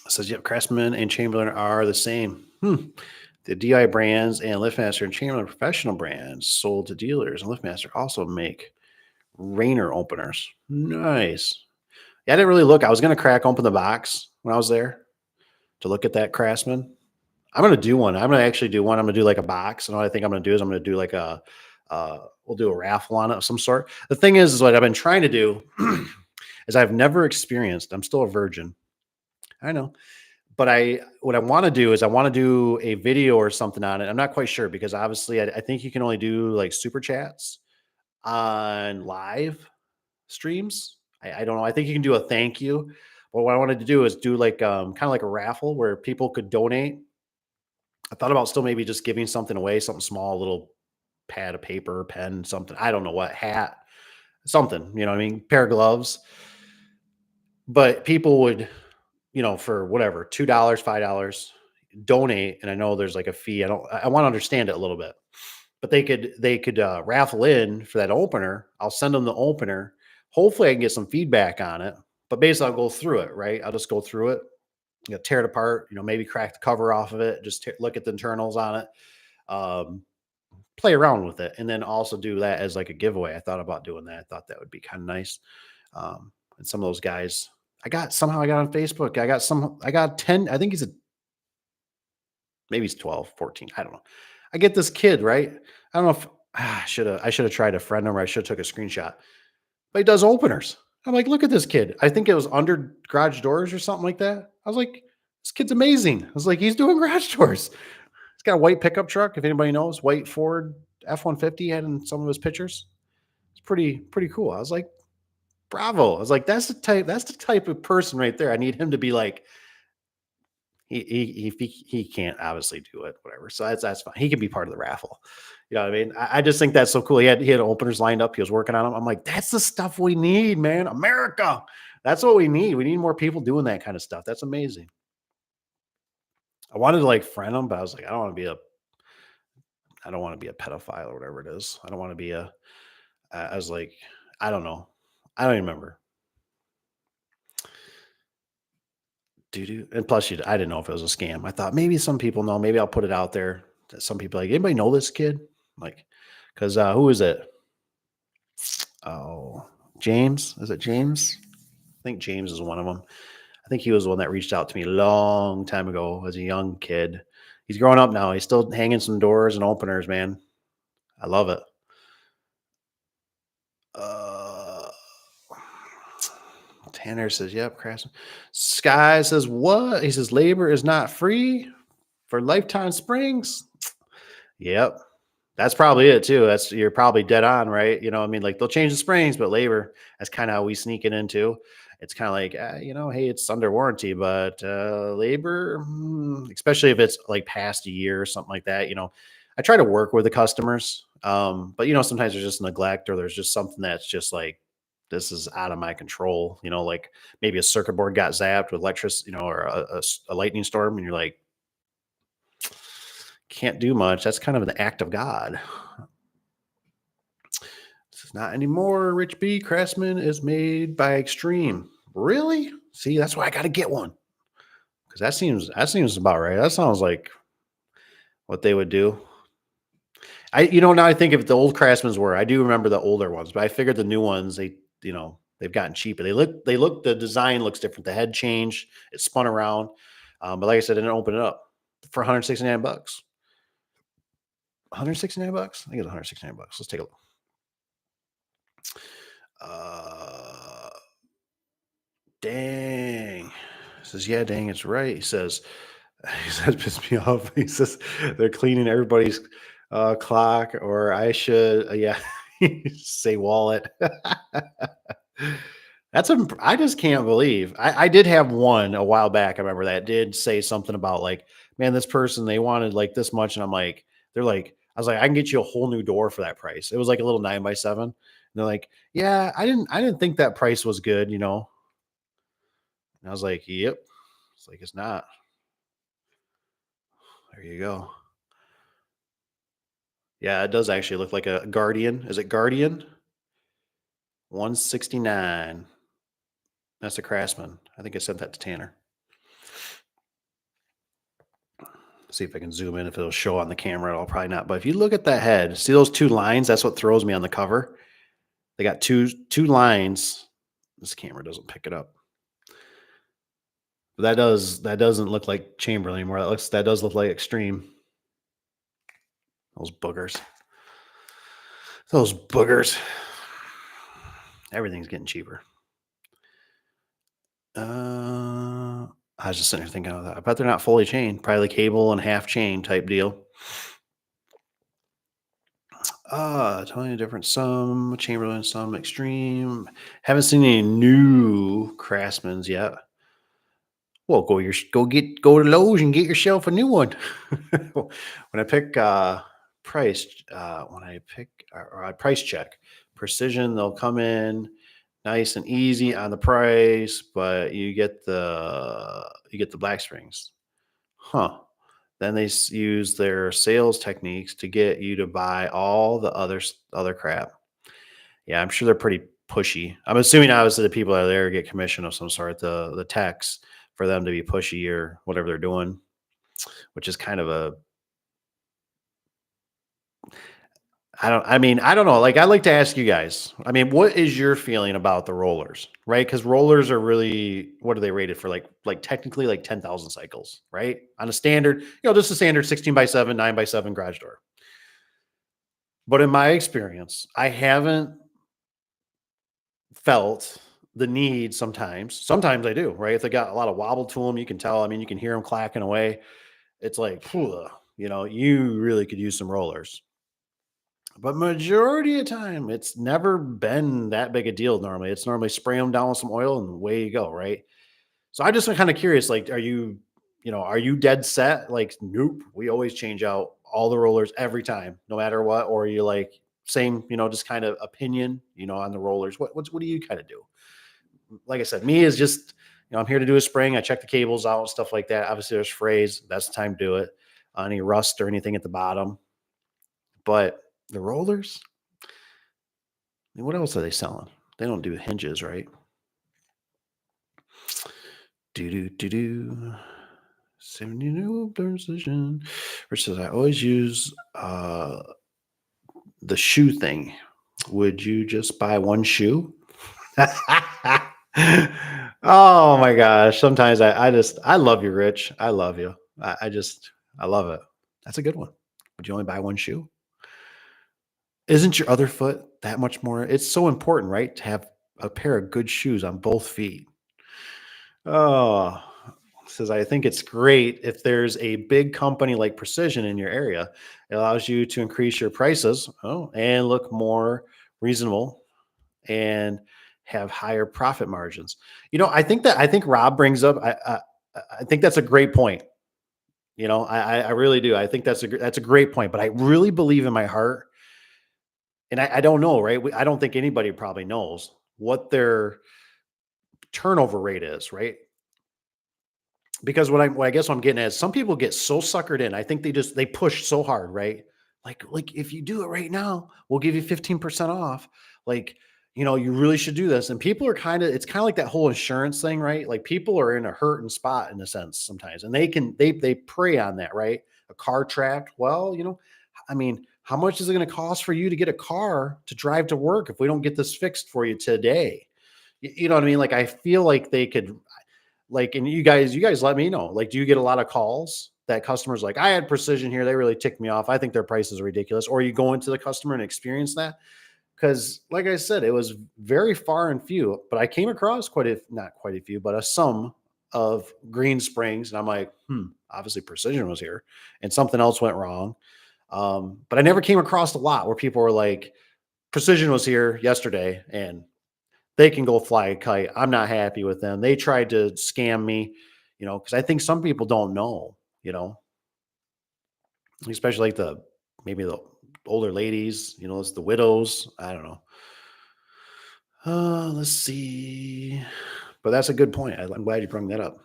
It says, yep, Craftsman and Chamberlain are the same. The DI brands and LiftMaster and Chamberlain professional brands sold to dealers, and LiftMaster also make Rainer openers. Nice. Yeah, I didn't really look. I was going to crack open the box when I was there to look at that Craftsman. I'm going to do one. I'm going to actually do one. I'm going to do like a box. And what I think I'm going to do is I'm going to do like we'll do a raffle on it of some sort. The thing is what I've been trying to do is I've never experienced, I'm still a virgin. I know. But what I want to do is I want to do a video or something on it. I'm not quite sure because obviously I think you can only do like super chats on live streams. I don't know. I think you can do a thank you. But what I wanted to do is do like kind of like a raffle where people could donate. I thought about still maybe just giving something away, something small, a little pad of paper, pen, something. I don't know what, hat, something, you know what I mean? Pair of gloves. But people would, for whatever, $2, $5, donate. And I know there's like a fee. I want to understand it a little bit. But they could raffle in for that opener. I'll send them the opener. Hopefully I can get some feedback on it. But basically I'll go through it, right? I'll just go through it, tear it apart, maybe crack the cover off of it, just look at the internals on it. Um, Play around with it, and then also do that as like a giveaway. I thought about doing that. I thought that would be kind of nice. And some of those guys, I got on Facebook. I got 10. I think maybe he's 12, 14. I don't know. I get this kid, right? I don't know if I should have tried to friend him or I should have took a screenshot. But he does openers. I'm like, look at this kid. I think it was under garage doors or something like that. I was like, this kid's amazing. I was like, he's doing garage doors. He's got a white pickup truck. If anybody knows, white Ford F-150 had in some of his pictures. It's pretty cool. I was like, bravo. I was like, that's the type of person right there. I need him to be like, he can't obviously do it, whatever. So that's fine. He can be part of the raffle. You know what I mean? I just think that's so cool. He had openers lined up. He was working on them. I'm like, that's the stuff we need, man. America. That's what we need. We need more people doing that kind of stuff. That's amazing. I wanted to like friend him, but I was like, I don't want to be a pedophile or whatever it is. I don't want to be I was like, I don't know. I don't even remember. And plus, I didn't know if it was a scam. I thought maybe some people know. Maybe I'll put it out there. That some people like, anybody know this kid? Like, because who is it? Oh, James. Is it James? I think James is one of them. I think he was the one that reached out to me a long time ago as a young kid. He's growing up now. He's still hanging some doors and openers, man. I love it. Uh, Tanner says, yep, Craftsman. Sky says, what? He says, labor is not free for Lifetime Springs. Yep. That's probably it too. You're probably dead on, right? I mean, like they'll change the springs, but labor, that's kind of how we sneak it into. It's kind of like, hey, it's under warranty, but labor, especially if it's like past a year or something like that, I try to work with the customers. But sometimes there's just neglect or there's just something that's just like, this is out of my control, like maybe a circuit board got zapped with electricity, or a lightning storm, and you're like, can't do much. That's kind of an act of God. This is not anymore. Rich B. Craftsman is made by Extreme. Really? See, that's why I got to get one. Because that seems about right. That sounds like what they would do. Now I think if the old Craftsmans were, I do remember the older ones, but I figured the new ones, they've gotten cheaper. The design looks different. The head changed. It spun around. But like I said, it didn't open it up for $169. $169? I think it's $169. Let's take a look. Dang. He says, yeah, dang, it's right. He says, piss me off. He says, they're cleaning everybody's clock, or I should, yeah, say wallet. I just can't believe. I did have one a while back. I remember that did say something about like, man, this person, they wanted like this much. And I was like, I can get you a whole new door for that price. It was like a little 9x7. And they're like, yeah, I didn't think that price was good, And I was like, yep. It's like, it's not. There you go. Yeah, it does actually look like a Guardian. Is it Guardian? 169. That's a Craftsman. I think I sent that to Tanner. See if I can zoom in if it'll show on the camera at all. Probably not. But if you look at that head, see those two lines? That's what throws me on the cover. They got two lines. This camera doesn't pick it up. But that doesn't look like chamber anymore. That does look like extreme. Those boogers. Those boogers. Everything's getting cheaper. I was just sitting here thinking of that. I bet they're not fully chained. Probably cable and half chain type deal. Totally different. Some Chamberlain, some Extreme. Haven't seen any new Craftsmans yet. Well, go to Lowe's and get yourself a new one. When I pick price, when I pick or I price check precision, they'll come in nice and easy on the price, but you get the black springs, huh? Then they use their sales techniques to get you to buy all the other crap. Yeah, I'm sure they're pretty pushy. I'm assuming obviously the people that are there get commission of some sort, the techs, for them to be pushy or whatever they're doing, which is kind of a I don't know. Like, I'd like to ask you guys. I mean, what is your feeling about the rollers, right? Because rollers are really, what are they rated for? Like technically like 10,000 cycles, right? On a standard, just a standard 16x7, 9x7 garage door. But in my experience, I haven't felt the need sometimes. Sometimes I do, right? If they got a lot of wobble to them, you can tell. I mean, you can hear them clacking away. It's like, phew, you really could use some rollers. But majority of time, it's never been that big a deal normally. It's normally spray them down with some oil and away you go, right? So I just am kind of curious, like, are you dead set? Like, nope, we always change out all the rollers every time, no matter what? Or are you like same, just kind of opinion, on the rollers? What do you kind of do? Like I said, me is just, I'm here to do a spring. I check the cables out and stuff like that. Obviously, there's frays. That's the time to do it. Any rust or anything at the bottom. But the rollers, I mean, what else are they selling? They don't do hinges, right? Do. 70 new precision versus I always use the shoe thing. Would you just buy one shoe? Oh my gosh. Sometimes I love you, Rich. I love you. I love it. That's a good one. Would you only buy one shoe? Isn't your other foot that much more? It's so important, right? To have a pair of good shoes on both feet. Oh, says, I think it's great if there's a big company like Precision in your area. It allows you to increase your prices, and look more reasonable and have higher profit margins. I think Rob brings up. I think that's a great point. I really do. I think that's a great point. But I really believe in my heart, and I don't know, right? I don't think anybody probably knows what their turnover rate is, right? Because what I guess what I'm getting at is some people get so suckered in. I think they push so hard, right? Like if you do it right now, we'll give you 15% off. Like, you really should do this. And people are it's kind of like that whole insurance thing, right? Like people are in a hurting spot in a sense sometimes. And they prey on that, right? A car trapped. Well, I mean, how much is it going to cost for you to get a car to drive to work if we don't get this fixed for you today? You know what I mean? Like I feel like they could, like, and you guys let me know, like, do you get a lot of calls that customers like, I had Precision here, they really ticked me off, I think their prices are ridiculous, or you go into the customer and experience that? Because like I said, it was very far and few, but I came across not quite a few, but a sum of green springs, and I'm like, obviously Precision was here and something else went wrong. But I never came across a lot where people were like, Precision was here yesterday and they can go fly a kite. I'm not happy with them. They tried to scam me, because I think some people don't know, especially like maybe the older ladies, it's the widows. I don't know. Let's see. But that's a good point. I'm glad you brought that up.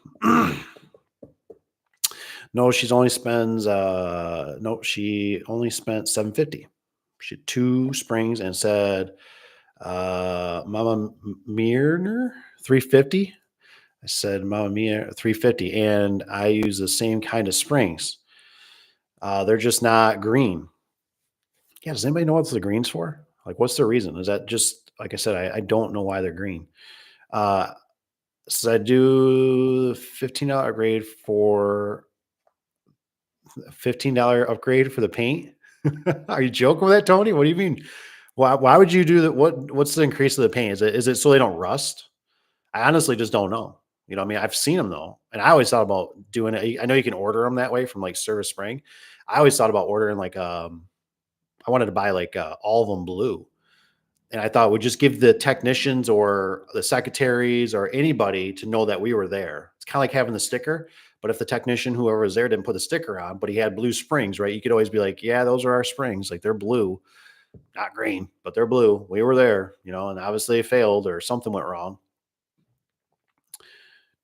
No, she only spent 750. She had two springs and said, Mama Mirner 350. I said, Mama Mia, 350. And I use the same kind of springs. They're just not green. Yeah, does anybody know what the green's for? Like, what's the reason? Is that just like I said? I don't know why they're green. Uh, so I do $15 upgrade for $15 upgrade for the paint. Are you joking with that, Tony? What do you mean? Why would you do that? What's the increase of the paint? Is it so they don't rust? I honestly just don't know. I mean, I've seen them though, and I always thought about doing it. I know you can order them that way from like Service Spring. I always thought about ordering like I wanted to buy like all of them blue, and I thought it would just give the technicians or the secretaries or anybody to know that we were there. It's kind of like having the sticker, but if the technician, whoever was there, didn't put the sticker on, but he had blue springs, right? You could always be like, "Yeah, those are our springs. Like they're blue, not green, but they're blue. We were there, and obviously they failed or something went wrong."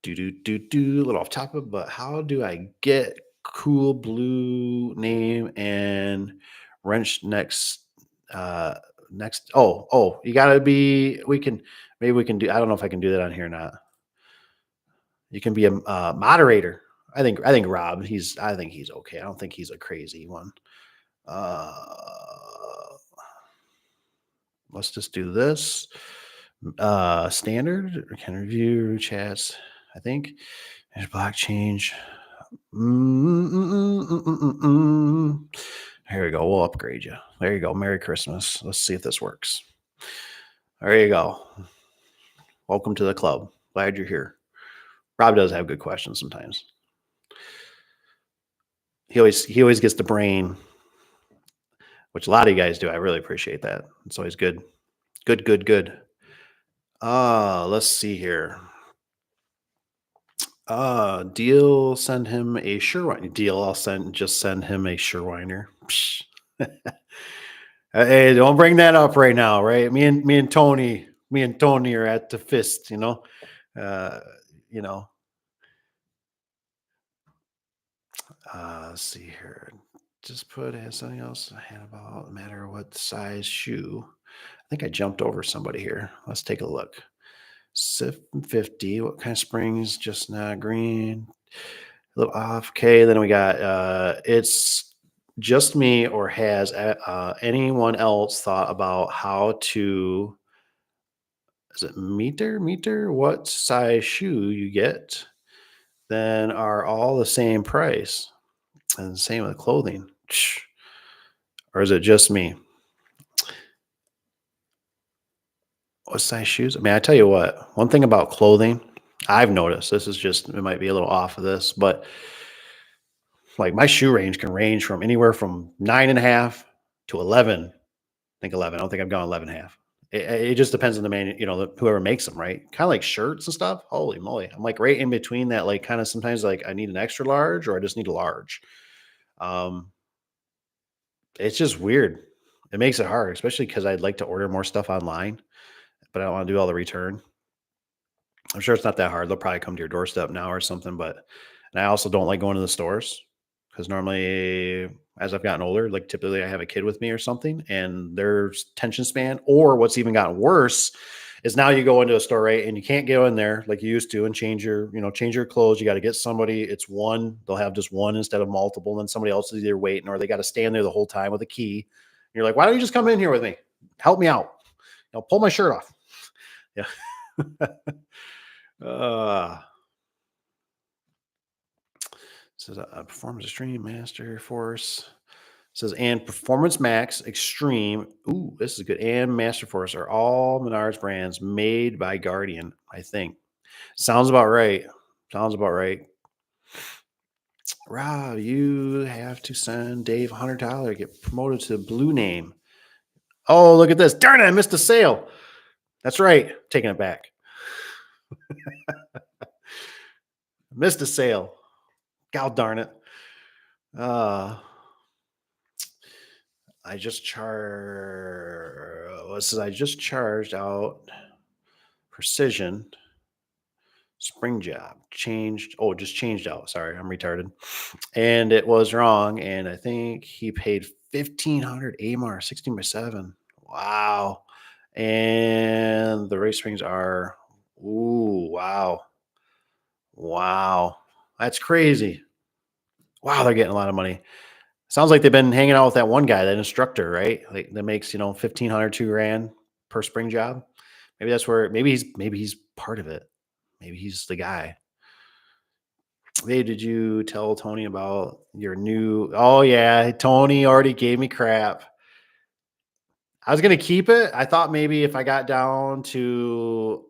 A little off topic, but how do I get cool blue name and wrench next? Next, you gotta be. Maybe we can do. I don't know if I can do that on here or not. You can be a moderator. I think Rob. I think he's okay. I don't think he's a crazy one. Uh, let's just do this. Standard can review chats. I think there's block change. Here we go. We'll upgrade you. There you go. Merry Christmas. Let's see if this works. There you go. Welcome to the club. Glad you're here. Rob does have good questions sometimes. He always gets the brain, which a lot of you guys do. I really appreciate that. It's always good. Good. Let's see here. Deal, send him a Surewiner. Deal, I'll send him a Surewiner. Hey, don't bring that up right now, right? Me and Tony are at the fist, Uh, you know. Let's see here. Just put something else I had about no matter what size shoe. I think I jumped over somebody here. Let's take a look. SIF 50. What kind of springs? Just not green. A little off. Okay, then we got it's just me, or has anyone else thought about how to, is it meter what size shoe you get, then are all the same price, and the same with clothing? Or is it just me? What size shoes? I mean, I tell you what, one thing about clothing I've noticed, this is just, it might be a little off of this, but like my shoe range can range from anywhere from 9.5 to 11. I think 11. I don't think I've gone 11 and a half. It just depends on the man, whoever makes them, right? Kind of like shirts and stuff. Holy moly. I'm like right in between that, like kind of sometimes like I need an extra large or I just need a large. Um, it's just weird. It makes it hard, especially because I'd like to order more stuff online, but I don't want to do all the return. I'm sure it's not that hard. They'll probably come to your doorstep now or something. And I also don't like going to the stores because normally, as I've gotten older, like typically I have a kid with me or something, and their tension span, or what's even gotten worse, is now you go into a store, right, and you can't go in there like you used to and change your clothes. You got to get somebody. It's one. They'll have just one instead of multiple. And then somebody else is either waiting or they got to stand there the whole time with a key. And you're like, why don't you just come in here with me? Help me out. Pull my shirt off. Yeah. uh says Performance Extreme Master Force. Says and Performance Max Extreme. Ooh, this is good. And Master Force are all Menards brands made by Guardian, I think. Sounds about right. Sounds about right. Rob, you have to send Dave $100 to get promoted to blue name. Oh, look at this. Darn it, I missed a sale. That's right. Taking it back. Missed a sale. God darn it. I just charged out Precision spring job. Just changed out. Sorry, I'm retarded. And it was wrong. And I think he paid 1,500 AMAR 16x7. Wow. And the race springs are, ooh, wow. Wow. That's crazy. Wow, they're getting a lot of money. Sounds like they've been hanging out with that one guy, that instructor, right? Like that makes, 1,500, 2 grand per spring job. Maybe that's where maybe he's part of it. Maybe he's the guy. Hey, did you tell Tony about your new? Oh yeah, Tony already gave me crap. I was gonna keep it. I thought maybe if I got down to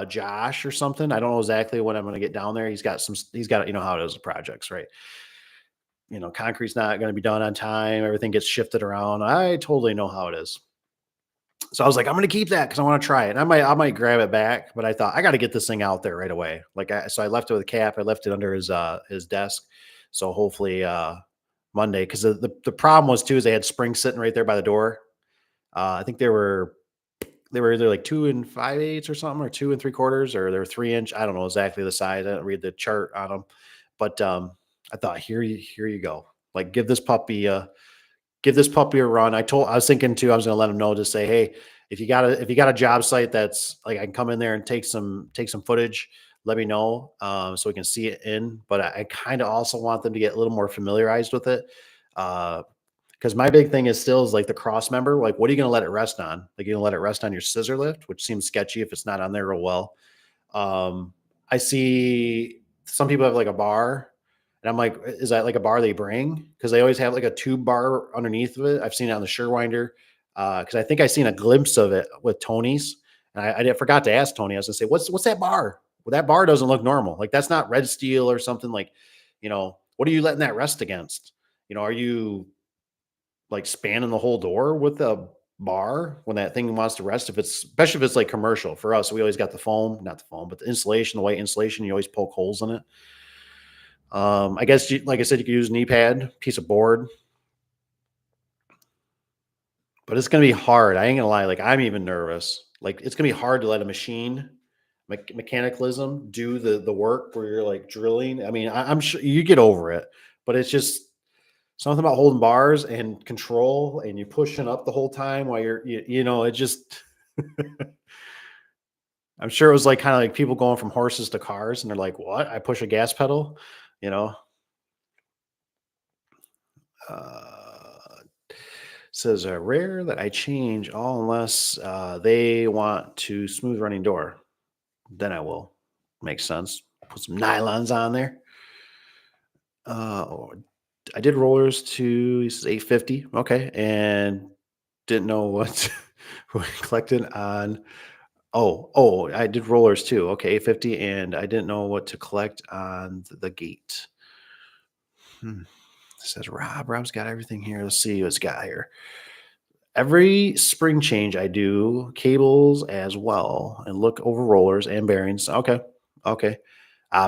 Josh or something, I don't know exactly when I'm gonna get down there. He's got, how it is with projects, right? Concrete's not gonna be done on time. Everything gets shifted around. I totally know how it is. So I was like, I'm gonna keep that because I want to try it. And I might grab it back, but I thought I got to get this thing out there right away. So I left it with a cap. I left it under his desk. So hopefully Monday, because the problem was too is they had springs sitting right there by the door. I think they were either like 2 and 5/8 or something, or 2 and 3/4, or they're 3 inch. I don't know exactly the size. I didn't read the chart on them, but I thought here you go. Like give this puppy a run. I was thinking too, I was gonna let him know, just say, hey, if you got a job site that's like I can come in there and take some footage, let me know, so we can see it in. But I kind of also want them to get a little more familiarized with it. Because my big thing is like the cross member. Like, what are you gonna let it rest on? Like, you're gonna let it rest on your scissor lift, which seems sketchy if it's not on there real well. Um, I see some people have like a bar, and I'm like, is that like a bar they bring? Because they always have like a tube bar underneath of it. I've seen it on the Surewinder, because I think I seen a glimpse of it with Tony's, and I forgot to ask Tony. I was gonna say, what's that bar? Well, that bar doesn't look normal. Like that's not red steel or something. Like, what are you letting that rest against? Are you like spanning the whole door with a bar when that thing wants to rest? Especially if it's like commercial. For us, we always got the foam, not the foam, but the insulation, the white insulation. You always poke holes in it. I guess, like I said, you could use a knee pad, piece of board, but it's gonna be hard. I ain't gonna lie. Like I'm even nervous. Like it's gonna be hard to let a machine, mechanicalism, do the work where you're like drilling. I mean, I'm sure you get over it, but it's just something about holding bars and control, and you pushing up the whole time while it just. I'm sure it was like kind of like people going from horses to cars, and they're like, "What? I push a gas pedal?" You know. Uh, Says rare that I change all unless they want to smooth running door. Then I will. Makes sense. Put some nylons on there. Oh, I did rollers to, he says, 850. Okay, and didn't know what what collected on. Oh, I did rollers too. Okay, 850, and I didn't know what to collect on the gate. Hmm. It says Rob's got everything here. Let's see what's got here. Every spring change I do cables as well, and look over rollers and bearings. Okay. Okay.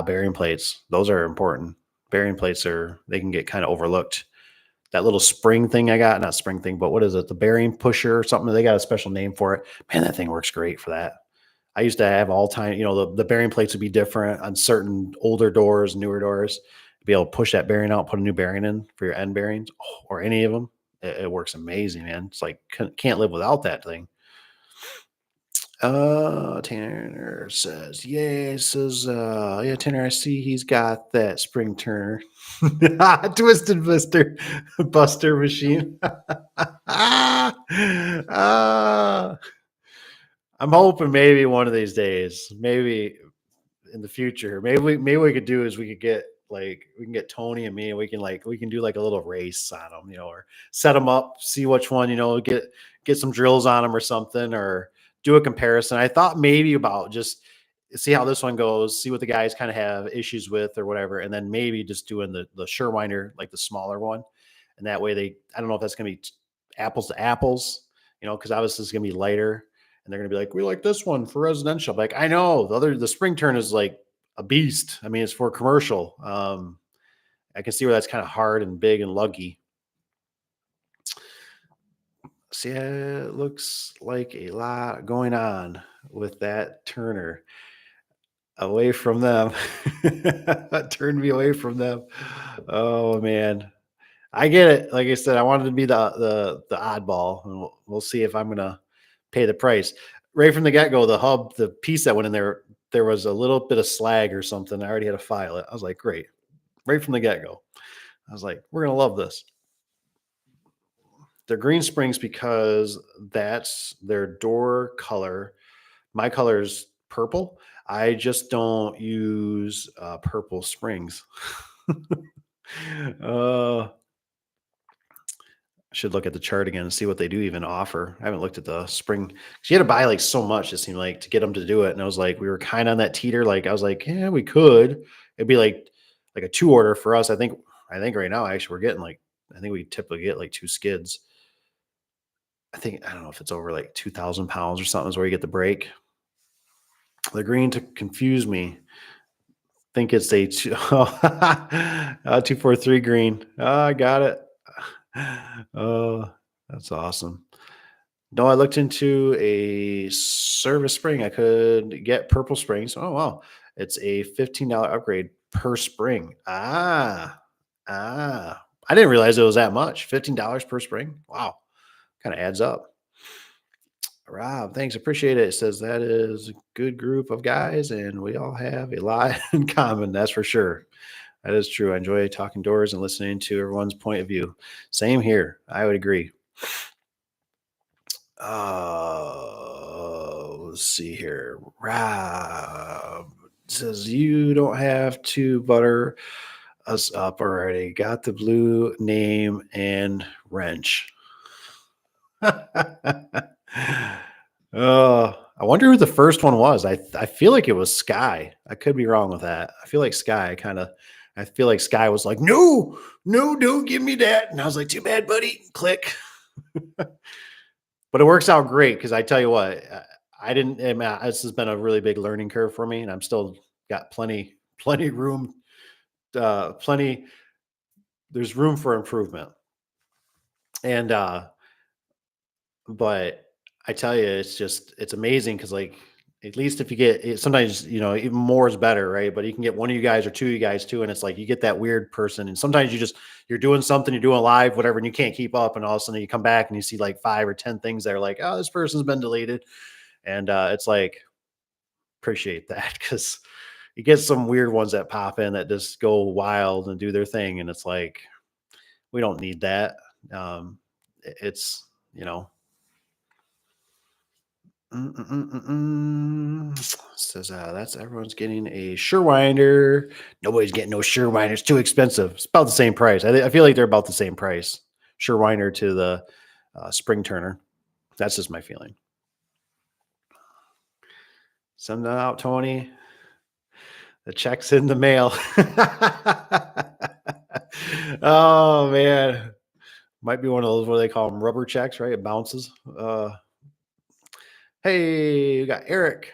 Bearing plates. Those are important. Bearing plates they can get kind of overlooked. That little spring thing I got, not spring thing, but what is it? The bearing pusher or something. They got a special name for it. Man, that thing works great for that. I used to have all time, the bearing plates would be different on certain older doors, newer doors. Be able to push that bearing out, put a new bearing in for your end bearings, or any of them. It works amazing, man. It's like can't live without that thing. Tanner says, yeah, says, yeah, Tanner, I see he's got that spring turner. Twisted Buster machine. Ah, I'm hoping maybe one of these days, maybe in the future, maybe we could do is we can get Tony and me, and we can do like a little race on them, or set them up, see which one, get some drills on them or something, or do a comparison. I thought maybe about just see how this one goes, see what the guys kind of have issues with or whatever, and then maybe just doing the Surewinder, like the smaller one, and that way I don't know if that's gonna be apples to apples, because obviously it's gonna be lighter, and they're gonna be like, we like this one for residential. Like, I know the spring turn is like a beast. I mean, it's for commercial. I can see where that's kind of hard and big and luggy. See, it looks like a lot going on with that Turner. Away from them. Turn me away from them. Oh man. I get it. Like I said, I wanted to be the oddball, and we'll see if I'm gonna pay the price. Right from the get go, the piece that went in there was a little bit of slag or something. I already had to file it. I was like, great. Right from the get go, I was like, we're gonna love this. They're green springs because that's their door color. My color is purple. I just don't use purple springs. uh, I should look at the chart again and see what they do even offer. I haven't looked at the spring. 'Cause you had to buy like so much, it seemed like, to get them to do it. And I was like, we were kind of on that teeter. Like, I was like, yeah, we could. It'd be like a two order for us. I think right now, actually, we're getting like, I think we typically get like two skids. I don't know if it's over like 2,000 pounds or something is where you get the break. The green to confuse me. Think it's a 243 green. Oh, I got it. Oh, that's awesome. No, I looked into a service spring. I could get purple springs. Oh, wow. It's a $15 upgrade per spring. I didn't realize it was that much. $15 per spring. Wow. Kind of adds up. Rob, thanks. Appreciate it. It says that is a good group of guys, and we all have a lot in common. That's for sure. That is true. I enjoy talking doors and listening to everyone's point of view. Same here. I would agree. Let's see here. Rob says you don't have to butter us up already. Got the blue name and wrench. I wonder who the first one was. I feel like it was Sky. I could be wrong with that. I feel like Sky I feel like Sky was like, no, no, don't give me that. And I was like, too bad, buddy. Click. But it works out great because I tell you what, I didn't. This has been a really big learning curve for me, and I'm still got plenty room, plenty. There's room for improvement, and but I tell you, it's amazing because like at least if you get sometimes even more is better, right? But you can get one of you guys or two of you guys too, and it's like you get that weird person, and sometimes you're doing something, you're doing live, whatever, and you can't keep up, and all of a sudden you come back and you see like 5 or 10 things that are like, oh, this person's been deleted, and it's like appreciate that because you get some weird ones that pop in that just go wild and do their thing, and it's like we don't need that. It's you know says that's everyone's getting a Surewinder. Nobody's getting no Surewinder. It's too expensive. It's about the same price. I feel like they're about the same price. Surewinder to the spring turner. That's just my feeling. Send that out, Tony. The check's in the mail. Oh man, might be one of those what they call them rubber checks, right? It bounces. Hey, we got Eric.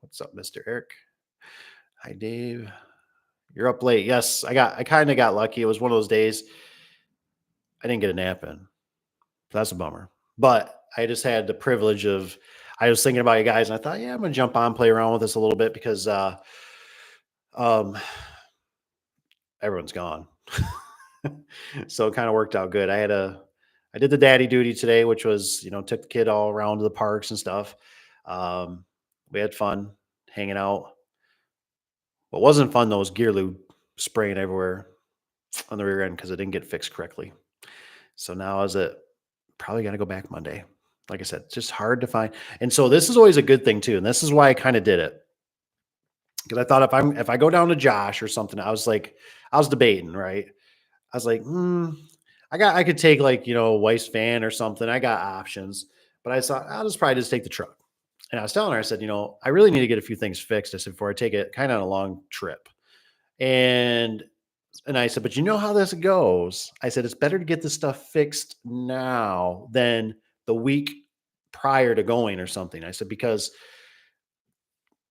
What's up, Mr. Eric? Hi, Dave. You're up late. Yes, I kind of got lucky. It was one of those days I didn't get a nap in. That's a bummer. But I just had the privilege of I was thinking about you guys and I thought, yeah, I'm gonna jump on, play around with this a little bit because um everyone's gone. So it kind of worked out good. I did the daddy duty today, which was, took the kid all around to the parks and stuff. Um, we had fun hanging out. What wasn't fun though was gear lube spraying everywhere on the rear end because it didn't get fixed correctly. So now is it probably got to go back Monday. Like I said, it's just hard to find. And so this is always a good thing too. And this is why I kind of did it. Because I thought if I go down to Josh or something, I was debating, right? I was like, I could take like, Weiss van or something. I got options. But I thought I'll just probably just take the truck. And I was telling her, I said, I really need to get a few things fixed. I said, before I take it kind of on a long trip. And I said, but you know how this goes. I said, it's better to get this stuff fixed now than the week prior to going or something. I said, because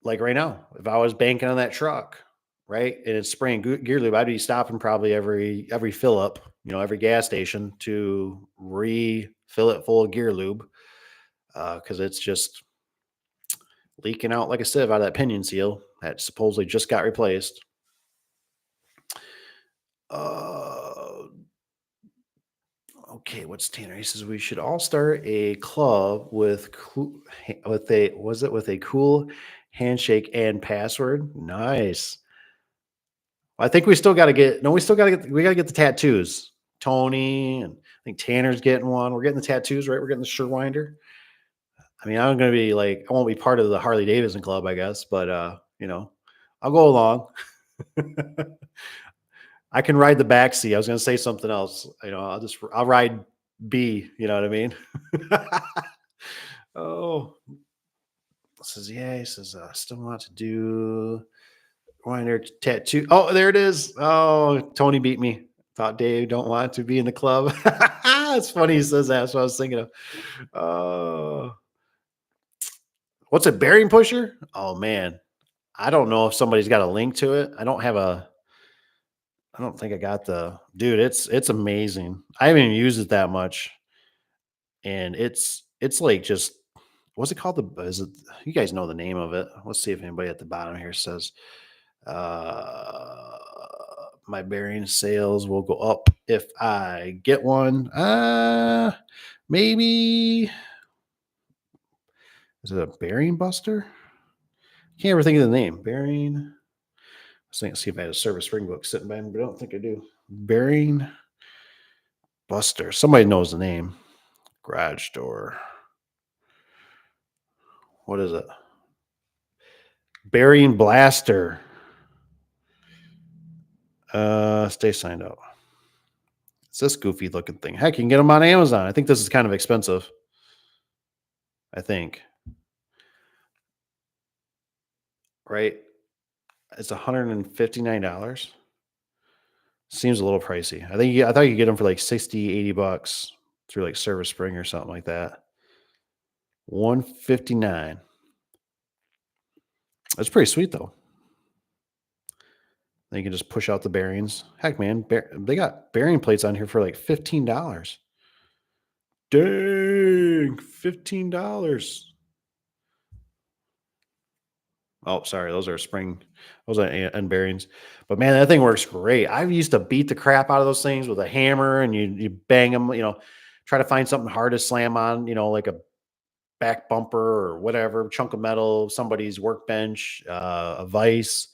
like right now, if I was banking on that truck, right, and it's spraying gear lube, I'd be stopping probably every fill up, every gas station to refill it full of gear lube because it's just leaking out like a sieve out of that pinion seal that supposedly just got replaced. Uh, okay, what's Tanner? He says we should all start a club with with a cool handshake and password. Nice. I think we still got to get we got to get the tattoos. Tony and I think Tanner's getting one. We're getting the tattoos, right? We're getting the Sherwinder. I mean, I'm gonna be like, I won't be part of the Harley Davidson club, I guess, but I'll go along. I can ride the back seat. I was gonna say something else. I'll ride B. You know what I mean? Oh, says yeah. He says still want to do Winder tattoo. Oh, there it is. Oh, Tony beat me. Thought Dave don't want to be in the club. It's funny he says that. That's what I was thinking of. Oh, what's a bearing pusher? Oh man, I don't know if somebody's got a link to it. I don't think I got the dude. It's amazing. I haven't even used it that much, and it's like just what's it called? Is it you guys know the name of it? Let's see if anybody at the bottom here says uh my bearing sales will go up if I get one. Maybe is it a bearing buster? Can't ever think of the name. Bearing. I was thinking, see if I had a service spring book sitting by me, but I don't think I do. Bearing buster. Somebody knows the name. Garage door. What is it? Bearing blaster. Stay signed up. It's this goofy looking thing. Heck, you can get them on Amazon. I think this is kind of expensive. I think. Right? It's $159. Seems a little pricey. I thought you could get them for like 60, 80 bucks through like Service Spring or something like that. 159. That's pretty sweet though. Then you can just push out the bearings. Heck, man, they got bearing plates on here for like $15. Dang, $15. Oh, sorry, those are spring, those are end bearings. But man, that thing works great. I used to beat the crap out of those things with a hammer, and you bang them. Try to find something hard to slam on. Like a back bumper or whatever chunk of metal, somebody's workbench, a vise.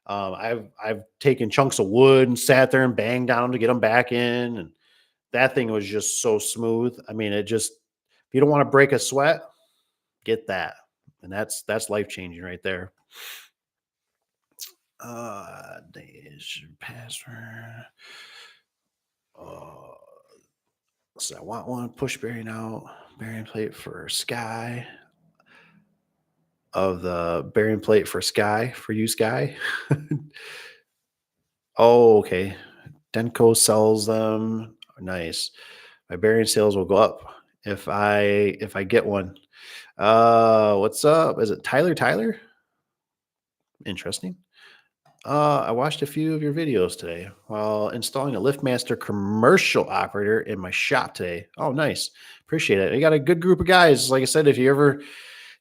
I've taken chunks of wood and sat there and banged down to get them back in, and that thing was just so smooth. I mean, if you don't want to break a sweat, get that, and that's life changing right there. There's your password. Uh, so I want one push bearing out, bearing plate for Sky. Of the bearing plate for Sky for you, Sky. Oh, okay. Denko sells them. Nice. My bearing sales will go up if I get one. What's up? Is it Tyler? Tyler? Interesting. I watched a few of your videos today while installing a LiftMaster commercial operator in my shop today. Oh, nice. Appreciate it. You got a good group of guys. Like I said, if you ever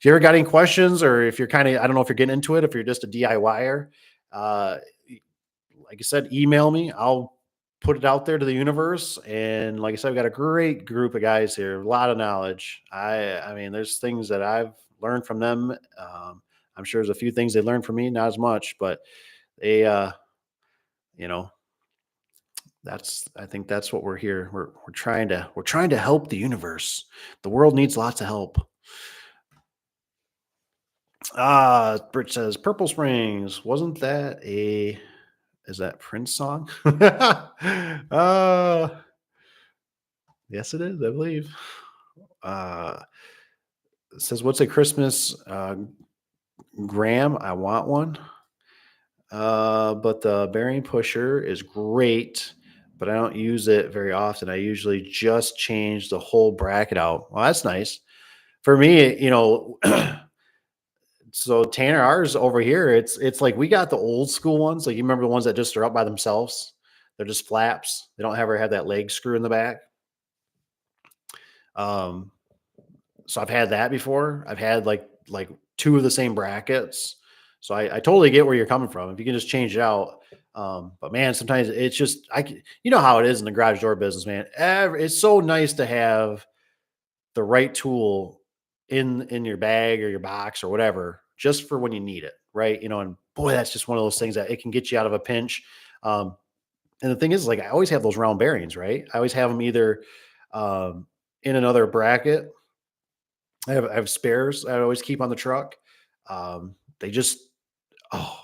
got any questions, or if you're I don't know if you're getting into it, if you're just a DIYer, uh, like I said, email me. I'll put it out there to the universe. And like I said, I've got a great group of guys here, a lot of knowledge. I mean, there's things that I've learned from them. I'm sure there's a few things they learned from me, not as much, but they, you know, I think that's what we're here. We're trying to help the universe. The world needs lots of help. Brit says Purple Springs. Wasn't that is that Prince song? uh yes it is, I believe. It says what's a Christmas gram? I want one. But the bearing pusher is great, but I don't use it very often. I usually just change the whole bracket out. Well, that's nice. For me, so Tanner, ours over here, it's like we got the old school ones. Like you remember the ones that just are up by themselves. They're just flaps. They don't ever have that leg screw in the back. Um, so I've had that before. I've had like two of the same brackets. So I totally get where you're coming from. If you can just change it out. But man, sometimes it's just you know how it is in the garage door business, man. It's so nice to have the right tool in your bag or your box or whatever, just for when you need it, right? And boy, that's just one of those things that it can get you out of a pinch. And the thing is, like, I always have those round bearings, right? I always have them either. Um, in another bracket, I have spares I always keep on the truck. They just oh,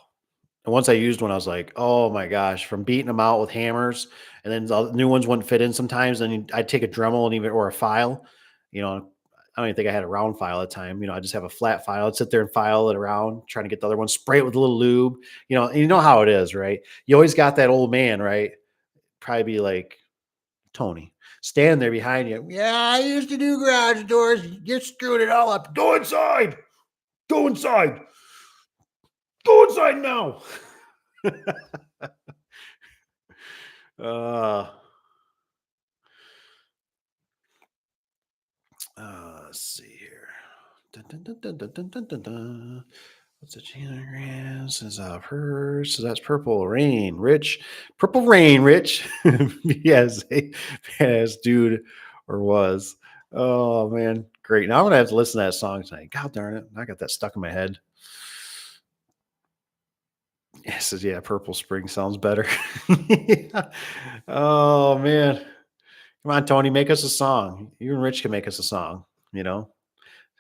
and once I used one, I was like, oh my gosh, from beating them out with hammers, and then the new ones wouldn't fit in sometimes. Then I'd take a Dremel and even or a file. You know, I don't even think I had a round file at the time. I just have a flat file. I'd sit there and file it around, trying to get the other one, spray it with a little lube. And you know how it is, right? You always got that old man, right? Probably be like Tony, stand there behind you. Yeah, I used to do garage doors. You're screwing it all up. Go inside. Go inside. Go inside now. uh, let's see here. Dun, dun, dun, dun, dun, dun, dun, dun, dun. What's the anagrams? Is hers? So that's purple rain, Rich. Purple rain, Rich. Yes, yes, dude, or was. Oh man, great. Now I'm gonna have to listen to that song tonight. God darn it, I got that stuck in my head. Yes, yeah, Purple Spring sounds better. Yeah. Oh man, come on, Tony, make us a song. You and Rich can make us a song. You know,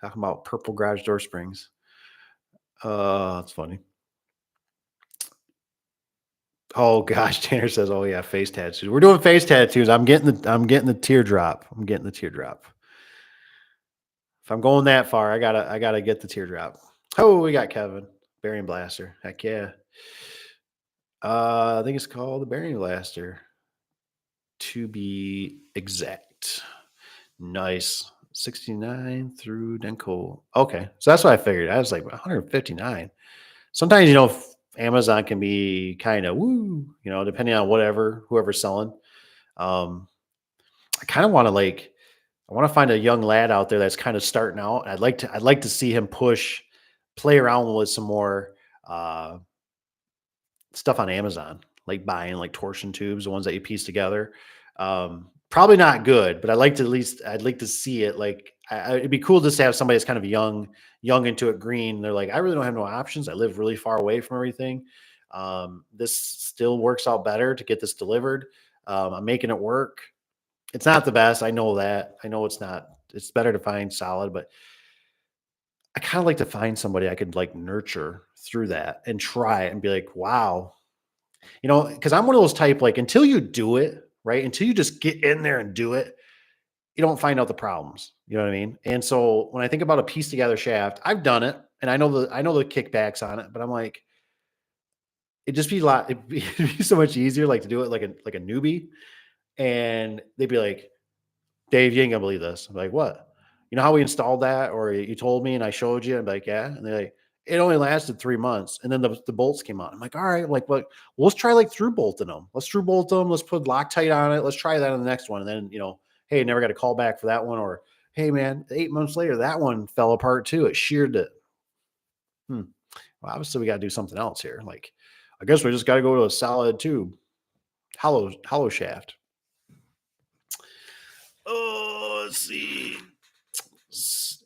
talking about purple garage door springs. That's funny. Oh gosh, Tanner says, "Oh yeah, face tattoos. We're doing face tattoos. I'm getting the teardrop. I'm getting the teardrop. If I'm going that far, I gotta get the teardrop. Oh, we got Kevin Bearing Blaster. Heck yeah. I think it's called the Bearing Blaster to be exact. Nice. 69 through Denko. Okay, so that's what I figured. I was like 159. Sometimes Amazon can be kind of woo, depending on whoever's selling. Um, I kind of want to I want to find a young lad out there that's kind of starting out. I'd like to see him play around with some more uh, stuff on Amazon, like buying like torsion tubes, the ones that you piece together. Probably not good, but I'd like to see it. Like it'd be cool just to have somebody that's kind of young into it, green. They're like, I really don't have no options. I live really far away from everything. This still works out better to get this delivered. I'm making it work. It's not the best. I know that. I know it's not. It's better to find solid, but I kind of like to find somebody I could like nurture through that and try it and be like, wow, because I'm one of those type, like, until you do it, right? Until you just get in there and do it, you don't find out the problems. You know what I mean? And so when I think about a piece together shaft, I've done it and I know the kickbacks on it, but I'm like, it'd be so much easier like to do it like a newbie. And they'd be like, Dave, you ain't gonna believe this. I'm like, what? You know how we installed that? Or you told me and I showed you? I'm like, yeah. And they're like, it only lasted 3 months. And then the bolts came out. I'm like, all right, like, what? Well, let's try like through bolting them. Let's through bolt them. Let's put Loctite on it. Let's try that on the next one. And then, hey, never got a call back for that one. Or, hey, man, 8 months later, that one fell apart too. It sheared it. Hmm. Well, obviously, we got to do something else here. Like, I guess we just got to go to a solid tube, hollow shaft. Oh, let's see.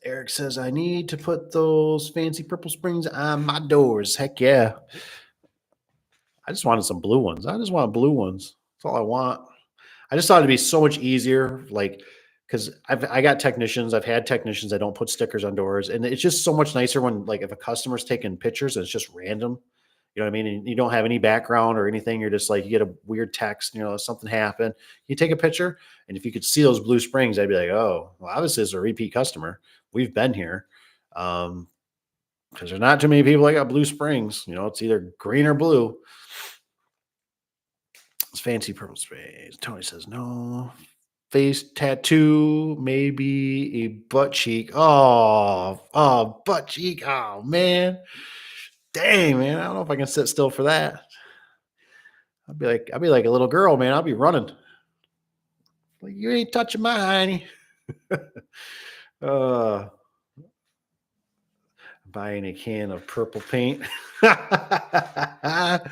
Eric says, I need to put those fancy purple springs on my doors. Heck yeah. I just wanted some blue ones. I just want blue ones. That's all I want. I just thought it'd be so much easier, like, because I got technicians. I've had technicians that don't put stickers on doors, and it's just so much nicer when, like, if a customer's taking pictures and it's just random, you know what I mean, and you don't have any background or anything. You're just like, you get a weird text, something happened. You take a picture, and if you could see those blue springs, I'd be like, oh, well, obviously it's a repeat customer. We've been here, because there's not too many people that got blue springs. It's either green or blue. It's fancy purple springs. Tony says no. Face tattoo, maybe a butt cheek. Oh, butt cheek. Oh man, dang man, I don't know if I can sit still for that. I'll be like a little girl, man. I'll be running. Like, you ain't touching my hiney. uh, buying a can of purple paint. That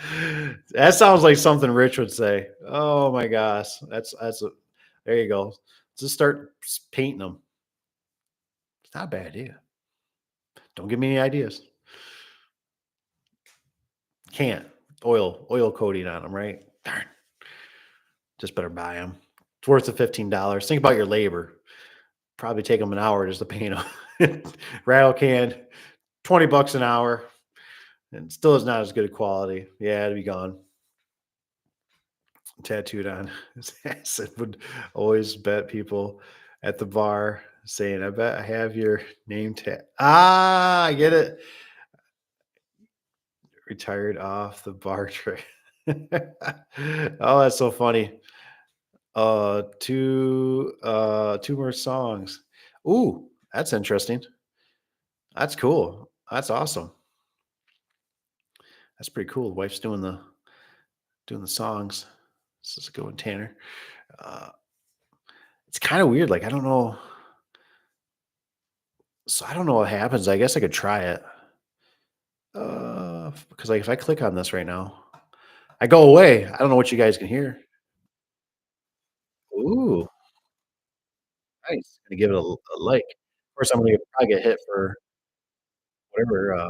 sounds like something Rich would say. Oh my gosh, there you go. Just start painting them. It's not a bad idea. Don't give me any ideas. Can't oil coating on them, right? Darn. Just better buy them. worth the $15. Think about your labor. Probably take them an hour just to paint them. Rattle can, 20 bucks an hour, and still is not as good a quality. Yeah, it'd be gone. Tattooed on his ass. It would always bet people at the bar saying, I bet I have your name tag. Ah, I get it. Retired off the bar trick. Oh, that's so funny. Two more songs. Ooh, that's interesting. That's cool. That's awesome. That's pretty cool. The wife's doing the songs. This is a good one, Tanner. Uh, it's kind of weird. Like I don't know. So I don't know what happens. I guess I could try it. Because like if I click on this right now, I go away. I don't know what you guys can hear. Ooh, nice. Gonna give it a like. First, I'm gonna probably get hit for whatever.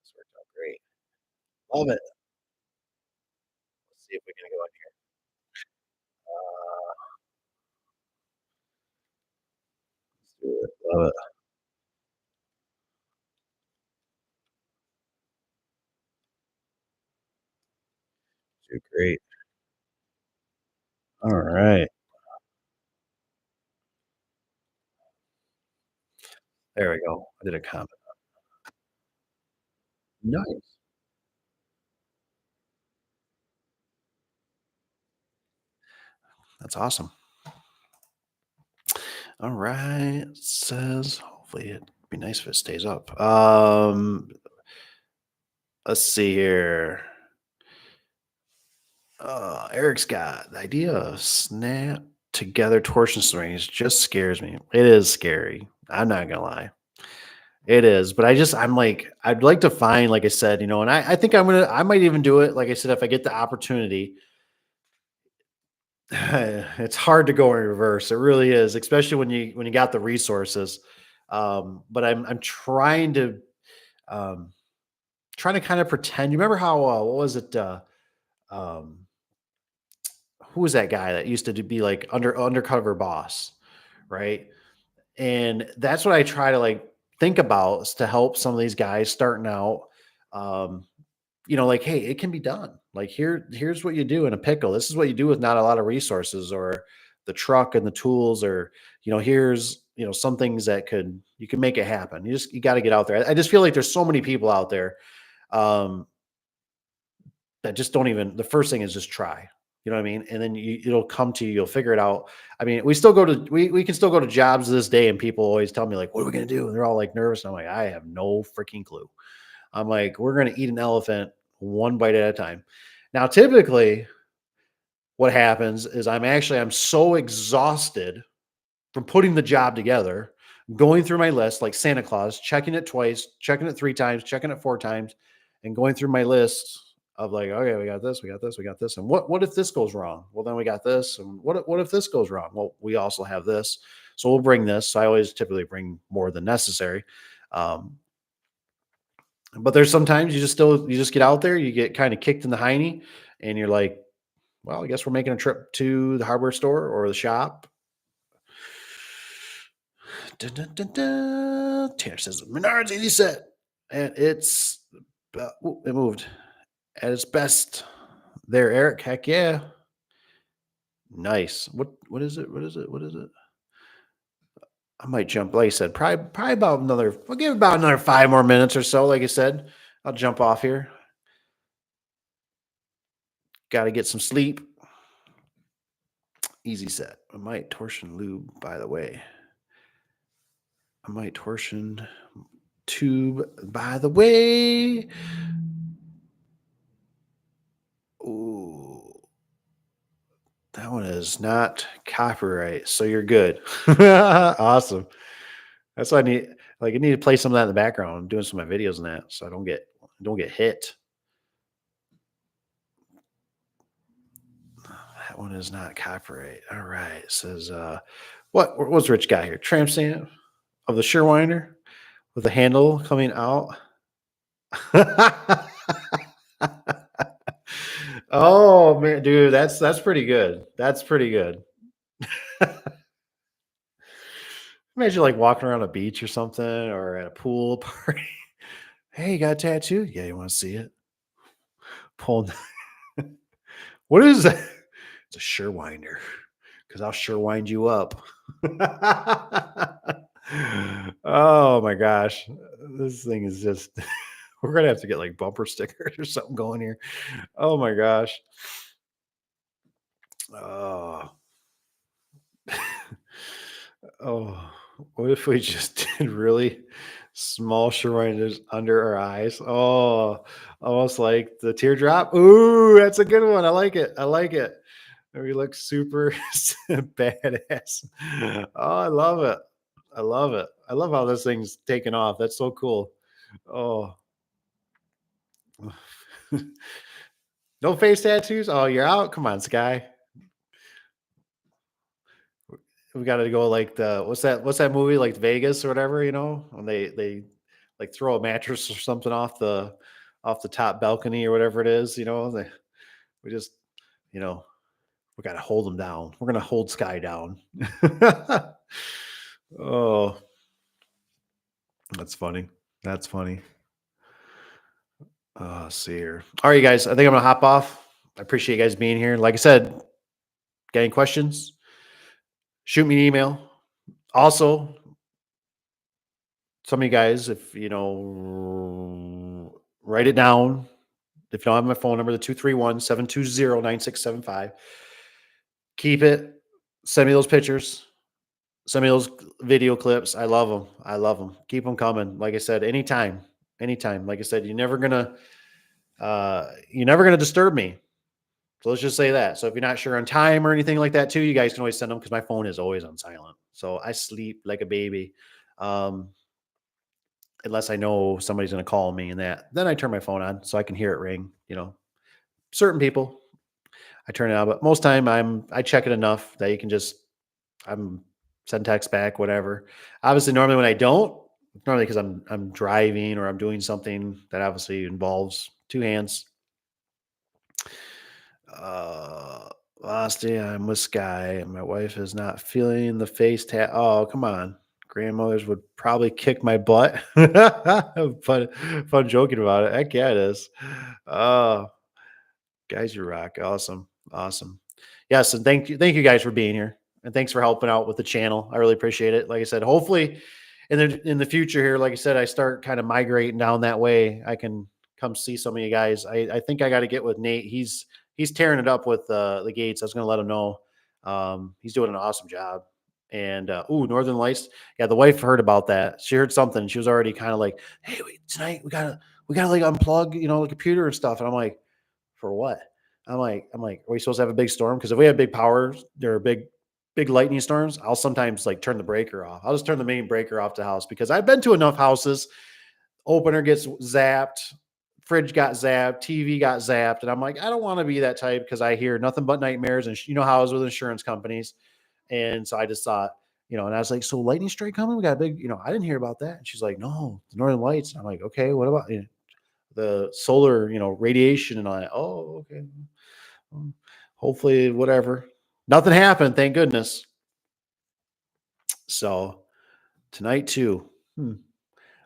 This worked out great. Love it. Let's see if we can go in here. Let's do it. Love it. Do great. All right. There we go. I did a comment. Nice. That's awesome. All right. It says hopefully it'd be nice if it stays up. Let's see here. Eric's got the idea of snap together torsion strings just scares me. It is scary. I'm not gonna lie. It is, but I'm like, I'd like to find, like I said, and I think I might even do it. Like I said, if I get the opportunity, it's hard to go in reverse. It really is, especially when you got the resources. But I'm um, trying to kind of pretend. You remember how what was it? Um, who was that guy that used to be like undercover boss, right? And that's what I try to like think about is to help some of these guys starting out. Um, like, hey, it can be done. Like here's what you do in a pickle. This is what you do with not a lot of resources or the truck and the tools, or here's some things that you can make it happen. You got to get out there. I just feel like there's so many people out there um, that just don't even. The first thing is just try. You know what I mean? And then it'll come to you. You'll figure it out. I mean, we can still go to jobs to this day, and people always tell me like, "What are we gonna do?" And they're all like nervous. And I'm like, I have no freaking clue. I'm like, we're gonna eat an elephant one bite at a time. Now, typically, what happens is I'm so exhausted from putting the job together, going through my list like Santa Claus, checking it twice, checking it three times, checking it four times, and going through my list of like, okay, we got this, we got this, we got this, and what if this goes wrong? Well, then we got this, and what if this goes wrong? Well, we also have this, so we'll bring this. So I always typically bring more than necessary. Um, but there's sometimes you just get out there, you get kind of kicked in the hiney, and you're like, well, I guess we're making a trip to the hardware store or the shop. Dun, dun, dun, dun. Tanner says Menards easy set, and it moved at its best. There, Eric. Heck yeah, nice. What is it? What is it? What is it? I might jump. Like I said, probably about another. We'll give it about another 5 more minutes or so. Like I said, I'll jump off here. Got to get some sleep. Easy set. I might torsion lube. By the way, I might torsion tube. By the way, ooh. That one is not copyright, so you're good. Awesome. That's what I need. Like, I need to play some of that in the background. I'm doing some of my videos and that, so I don't get hit. That one is not copyright. All right. It says what's Rich got here? Tramp stamp of the Surewinder with the handle coming out. Oh man, dude, that's pretty good. That's pretty good. Imagine like walking around a beach or something or at a pool party. Hey, you got a tattoo? Yeah, you want to see it? Pulling. What is that? It's a sure winder because I'll sure wind you up. Oh my gosh. This thing is just, we're going to have to get like bumper stickers or something going here. Oh my gosh. Oh, oh, what if we just did really small shrines under our eyes? Oh, almost like the teardrop. Ooh, that's a good one. I like it. I like it. And we look super badass. Oh, I love it. I love it. I love how this thing's taken off. That's so cool. Oh, no face tattoos. Oh, you're out. Come on, Sky. We got to go like the what's that movie like Vegas or whatever, when they like throw a mattress or something off the top balcony or whatever it is, we just, you know, we got to hold them down. We're going to hold Sky down. Oh, that's funny. That's funny. See here. All right, you guys. I think I'm gonna hop off. I appreciate you guys being here. Like I said, got any questions? Shoot me an email. Also, some of you guys, if write it down. If you don't have my phone number, the 231-720-9675. Keep it. Send me those pictures. Send me those video clips. I love them. I love them. Keep them coming. Like I said, anytime. Anytime. Like I said, you're never gonna disturb me. So let's just say that. So if you're not sure on time or anything like that, too, you guys can always send them because my phone is always on silent. So I sleep like a baby, um, unless I know somebody's going to call me and that. Then I turn my phone on so I can hear it ring. Certain people I turn it on, but most time I check it enough that you can just I'm send text back, whatever. Obviously, normally when I don't, normally because I'm driving or I'm doing something that obviously involves two hands. Uh, Last day I'm with Sky, and my wife is not feeling the face tat. Oh, come on. Grandmothers would probably kick my butt. Fun joking about it. Heck yeah, it is. Oh, guys, you rock. Awesome. Awesome. Yes, and thank you guys for being here. And thanks for helping out with the channel. I really appreciate it. Like I said, hopefully in the future here, like I said, I start kind of migrating down that way. I can come see some of you guys. I think I got to get with Nate. He's tearing it up with the gates. I was gonna let him know. He's doing an awesome job. And Northern Lights. Yeah, the wife heard about that. She heard something. She was already kind of like, "Hey, tonight we gotta like unplug, the computer and stuff." And I'm like, "For what?" I'm like, "Are we supposed to have a big storm? Because if we have big power or big lightning storms, I'll sometimes like turn the breaker off. I'll just turn the main breaker off the house because I've been to enough houses. Opener gets zapped, fridge got zapped, TV got zapped, and I'm like, I don't want to be that type because I hear nothing but nightmares, and you know how I was with insurance companies, and so I just thought, and I was like, so lightning strike coming? We got a big, I didn't hear about that. And she's like, no, the Northern Lights. And I'm like, okay, what about the solar, radiation and all that? Oh, okay. Hopefully, whatever. Nothing happened, thank goodness. So tonight too.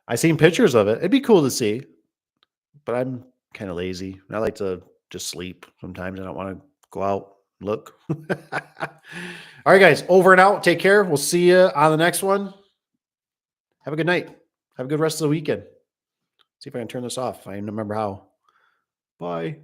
I seen pictures of it. It'd be cool to see, but I'm kind of lazy. I like to just sleep sometimes. I don't want to go out and look. All right, guys, over and out. Take care. We'll see you on the next one. Have a good night. Have a good rest of the weekend. See if I can turn this off. I don't remember how. Bye.